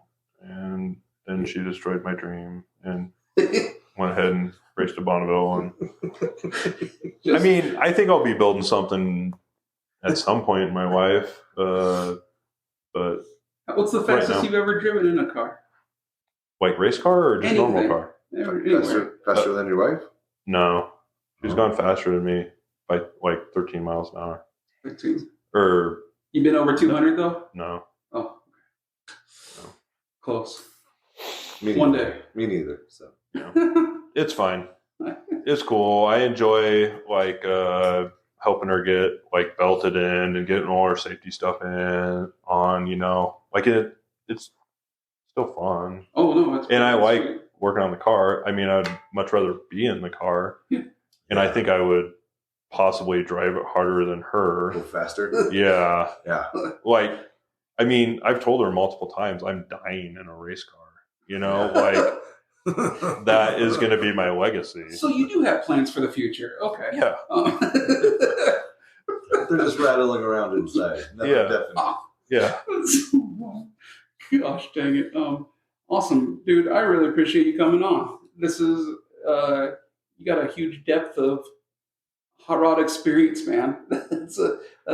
Speaker 2: And then she destroyed my dream and went ahead and raced to Bonneville. And I mean, I think I'll be building something at some point in my life. But
Speaker 1: what's the fastest you've ever driven in a car?
Speaker 2: Like race car or just normal car?
Speaker 3: Faster than your wife?
Speaker 2: No, she's gone faster than me by like 13 miles an hour.
Speaker 1: 13.
Speaker 2: Or
Speaker 1: you been over 200 though?
Speaker 2: No.
Speaker 1: Oh,
Speaker 2: no.
Speaker 1: Close.
Speaker 3: One day. Me neither. So
Speaker 2: yeah. It's fine. It's cool. I enjoy like helping her get like belted in and getting all her safety stuff on. You know, like it's still fun.
Speaker 1: Oh no,
Speaker 2: and I like working on the car. I mean, I'd much rather be in the car, and I think I would possibly drive it harder than her.
Speaker 3: Go faster.
Speaker 2: Yeah.
Speaker 3: Yeah.
Speaker 2: Like, I mean, I've told her multiple times I'm dying in a race car. You know, like that is going to be my legacy.
Speaker 1: So you do have plans for the future. Okay.
Speaker 2: Yeah.
Speaker 3: They're just rattling around inside.
Speaker 2: Yeah.
Speaker 3: Definitely.
Speaker 2: Yeah.
Speaker 1: Gosh dang it. Awesome. Dude, I really appreciate you coming on. This is, you got a huge depth of hot rod experience, man. That's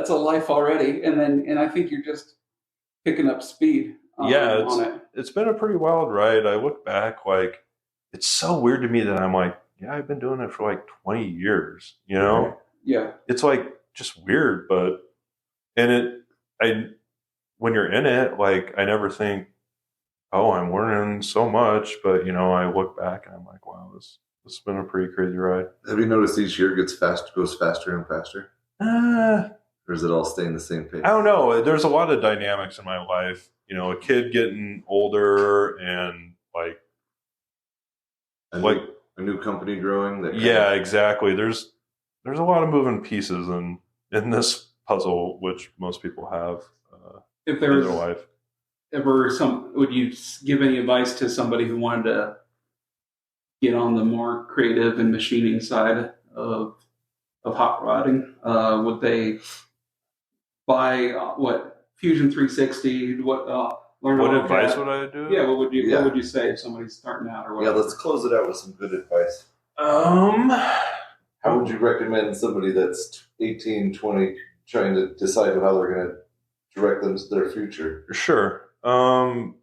Speaker 1: a life already. And I think you're just picking up speed on it.
Speaker 2: It's been a pretty wild ride. I look back, like, it's so weird to me that I'm like, yeah, I've been doing it for like 20 years, you know?
Speaker 1: Yeah.
Speaker 2: It's like just weird, but when you're in it, like, I never think, oh, I'm learning so much, but I look back and I'm like, wow, this has been a pretty crazy ride.
Speaker 3: Have you noticed each year goes faster and faster? Or is it all staying the same pace?
Speaker 2: I don't know. There's a lot of dynamics in my life. A kid getting older and
Speaker 3: a new company growing.
Speaker 2: Yeah, exactly. There's a lot of moving pieces in this puzzle, which most people have
Speaker 1: if there was
Speaker 2: in their life.
Speaker 1: Ever would you give any advice to somebody who wanted to get on the more creative and machining side of hot rodding? Would they buy Fusion 360? Learn
Speaker 2: what advice would I do?
Speaker 1: Yeah, what would you say if somebody's starting out or whatever?
Speaker 3: Yeah, let's close it out with some good advice. How would you recommend somebody that's 18, 20 trying to decide how they're going to direct them to their future?
Speaker 2: Sure. I'll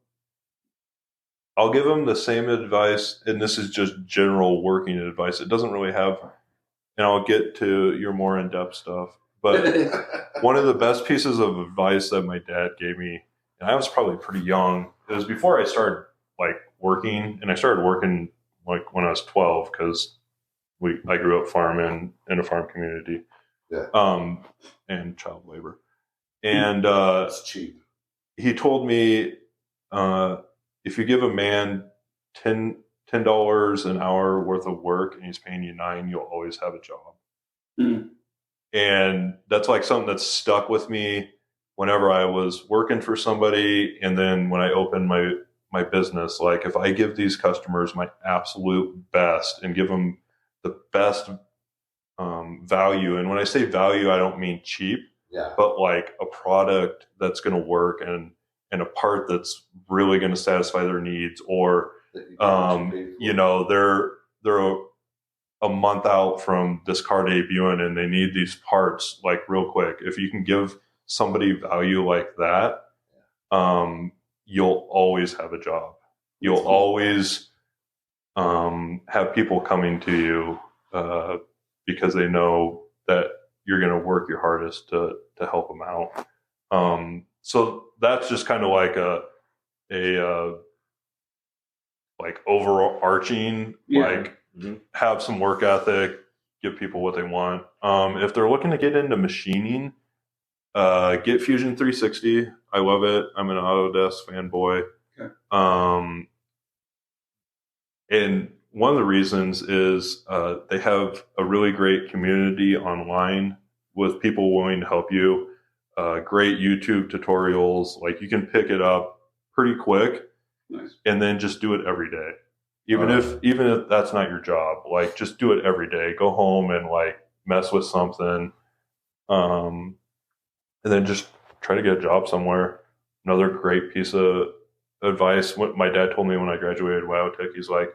Speaker 2: give them the same advice, and this is just general working advice. It doesn't really have, and I'll get to your more in-depth stuff, but one of the best pieces of advice that my dad gave me, and I was probably pretty young, it was before I started working, and I started working when I was 12 because I grew up farming in a farm community, and child labor, and
Speaker 3: it's cheap.
Speaker 2: He told me, if you give a man $10 an hour worth of work and he's paying you $9, you'll always have a job.
Speaker 1: Mm.
Speaker 2: And that's something that's stuck with me whenever I was working for somebody, and then when I opened my business. If I give these customers my absolute best and give them the best value, and when I say value, I don't mean cheap.
Speaker 3: Yeah.
Speaker 2: But a product that's going to work and a part that's really going to satisfy their needs, or they're a month out from this car debuting and they need these parts real quick. If you can give somebody value like that, you'll always have a job. You'll always have people coming to you because they know that you're going to work your hardest to help them out. So that's just kind of overarching, have some work ethic, give people what they want. If they're looking to get into machining, get Fusion 360. I love it. I'm an Autodesk fanboy.
Speaker 1: Okay.
Speaker 2: And one of the reasons is they have a really great community online with people willing to help you. Great YouTube tutorials. You can pick it up pretty quick.
Speaker 1: Nice.
Speaker 2: And then just do it every day. Even if that's not your job, just do it every day. Go home and mess with something. And then just try to get a job somewhere. Another great piece of advice, what my dad told me when I graduated WyoTech, he's like,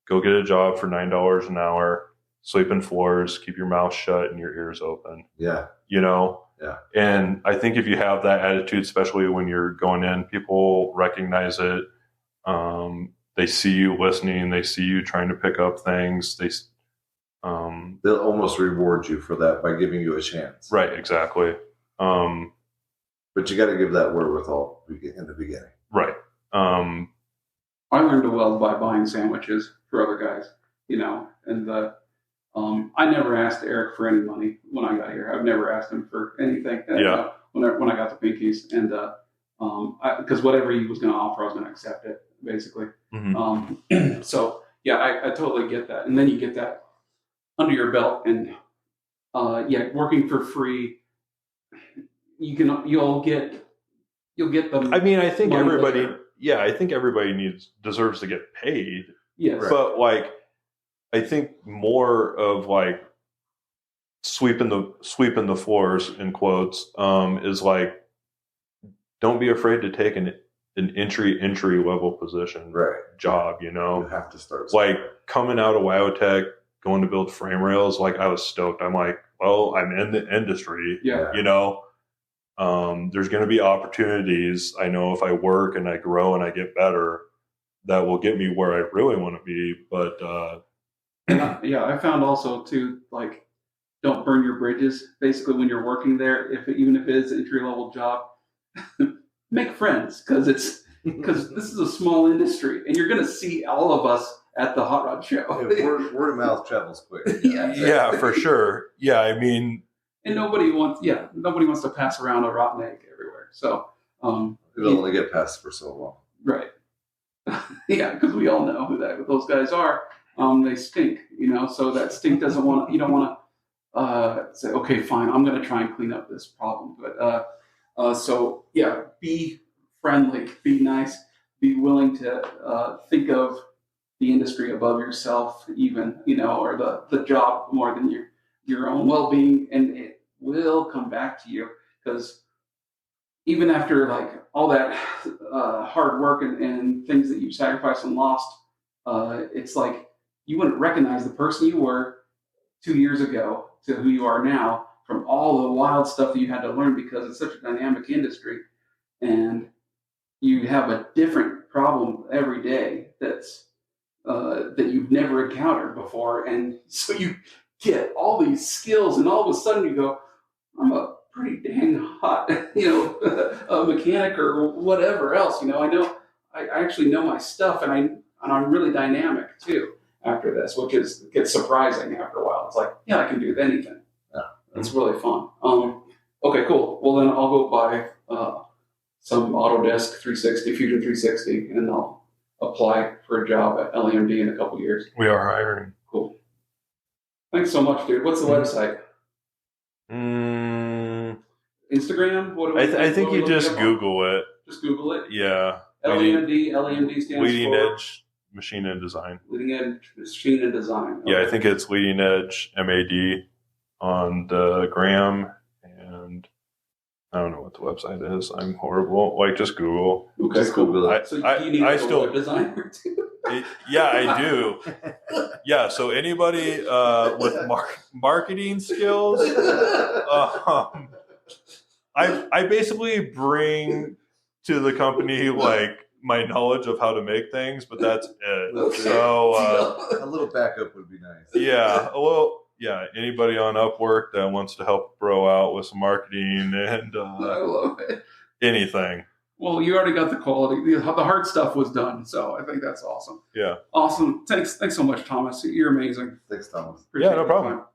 Speaker 2: go get a job for $9 an hour, sleep in floors, keep your mouth shut and your ears open.
Speaker 3: Yeah.
Speaker 2: Yeah. And I think if you have that attitude, especially when you're going in, people recognize it. They see you listening. They see you trying to pick up things.
Speaker 3: They'll almost reward you for that by giving you a chance.
Speaker 2: Right. Exactly.
Speaker 3: But you got to give that wherewithal in the beginning.
Speaker 2: Right.
Speaker 1: I learned to weld by buying sandwiches for other guys, and I never asked Eric for any money when I got here. I've never asked him for anything. When I got the pinkies, and because whatever he was going to offer, I was going to accept it, basically.
Speaker 2: Mm-hmm.
Speaker 1: So yeah, I totally get that. And then you get that under your belt, and working for free, you'll get them.
Speaker 2: I mean, I think everybody.
Speaker 1: later.
Speaker 2: Yeah, I think everybody deserves to get paid.
Speaker 1: Yes.
Speaker 2: But like, I think more of like sweeping the floors in quotes is like, don't be afraid to take an entry level position job. You know,
Speaker 3: you have to start
Speaker 2: like coming out of Wyotech, going to build frame rails. Like I was stoked. I'm like, well, I'm in the industry.
Speaker 1: Yeah.
Speaker 2: You know, there's going to be opportunities. I know if I work and I grow and I get better, that will get me where I really want to be. But
Speaker 1: I found also too, like, don't burn your bridges. Basically, when you're working there, even if it is an entry level job, make friends because this is a small industry, and you're going to see all of us at the hot rod show.
Speaker 3: Word of mouth travels quick.
Speaker 2: Yeah, for sure. Yeah, I mean,
Speaker 1: and nobody wants to pass around a rotten egg everywhere. So
Speaker 3: it'll only get passed for so long.
Speaker 1: Right. Yeah, because we all know who those guys are. They stink, you know. So that stink you don't want to say, okay, fine, I'm going to try and clean up this problem. But so yeah, be friendly, be nice, be willing to think of the industry above yourself, even, you know, or the job more than your own well-being, and it will come back to you. Because even after like all that hard work and things that you sacrificed and lost, it's like you wouldn't recognize the person you were 2 years ago to who you are now from all the wild stuff that you had to learn, because it's such a dynamic industry, and you have a different problem every day that you've never encountered before, and so you get all these skills, and all of a sudden you go, I'm a pretty dang hot, you know, a mechanic or whatever else. You know, I actually know my stuff, and I'm really dynamic too after this, which gets surprising after a while. It's like, yeah, I can do anything.
Speaker 3: Yeah.
Speaker 1: It's really fun. Okay, cool. Well, then I'll go buy some Autodesk 360, Fusion 360, and I'll apply for a job at LEMD in a couple years.
Speaker 2: we are hiring.
Speaker 1: Cool. Thanks so much, dude. What's the website? Instagram?
Speaker 2: I think you just Google it.
Speaker 1: Just Google it?
Speaker 2: Yeah.
Speaker 1: LEMD. LEMD stands
Speaker 2: Leading
Speaker 1: for
Speaker 2: Edge Machine and Design.
Speaker 1: Leading Edge Machine and Design. Okay.
Speaker 2: Yeah, I think it's Leading Edge MAD on the gram, and I don't know what the website is. I'm horrible. Like, just Google.
Speaker 1: Okay,
Speaker 3: Just
Speaker 1: cool.
Speaker 3: Google it.
Speaker 1: So you need
Speaker 2: I
Speaker 1: a
Speaker 2: still-
Speaker 1: web designer too?
Speaker 2: Yeah, I do. Yeah, so anybody with marketing skills, I basically bring to the company like my knowledge of how to make things, but that's it.
Speaker 1: Okay.
Speaker 2: So
Speaker 3: A little backup would be nice.
Speaker 2: yeah, well, yeah, anybody on Upwork that wants to help bro out with some marketing and
Speaker 1: I love it.
Speaker 2: anything.
Speaker 1: Well, you already got the quality. The hard stuff was done, so I think that's awesome.
Speaker 2: Yeah.
Speaker 1: Awesome. Thanks so much, Thomas. You're amazing.
Speaker 3: Thanks, Thomas.
Speaker 1: Appreciate
Speaker 2: Yeah, no
Speaker 1: the
Speaker 2: problem.
Speaker 1: time.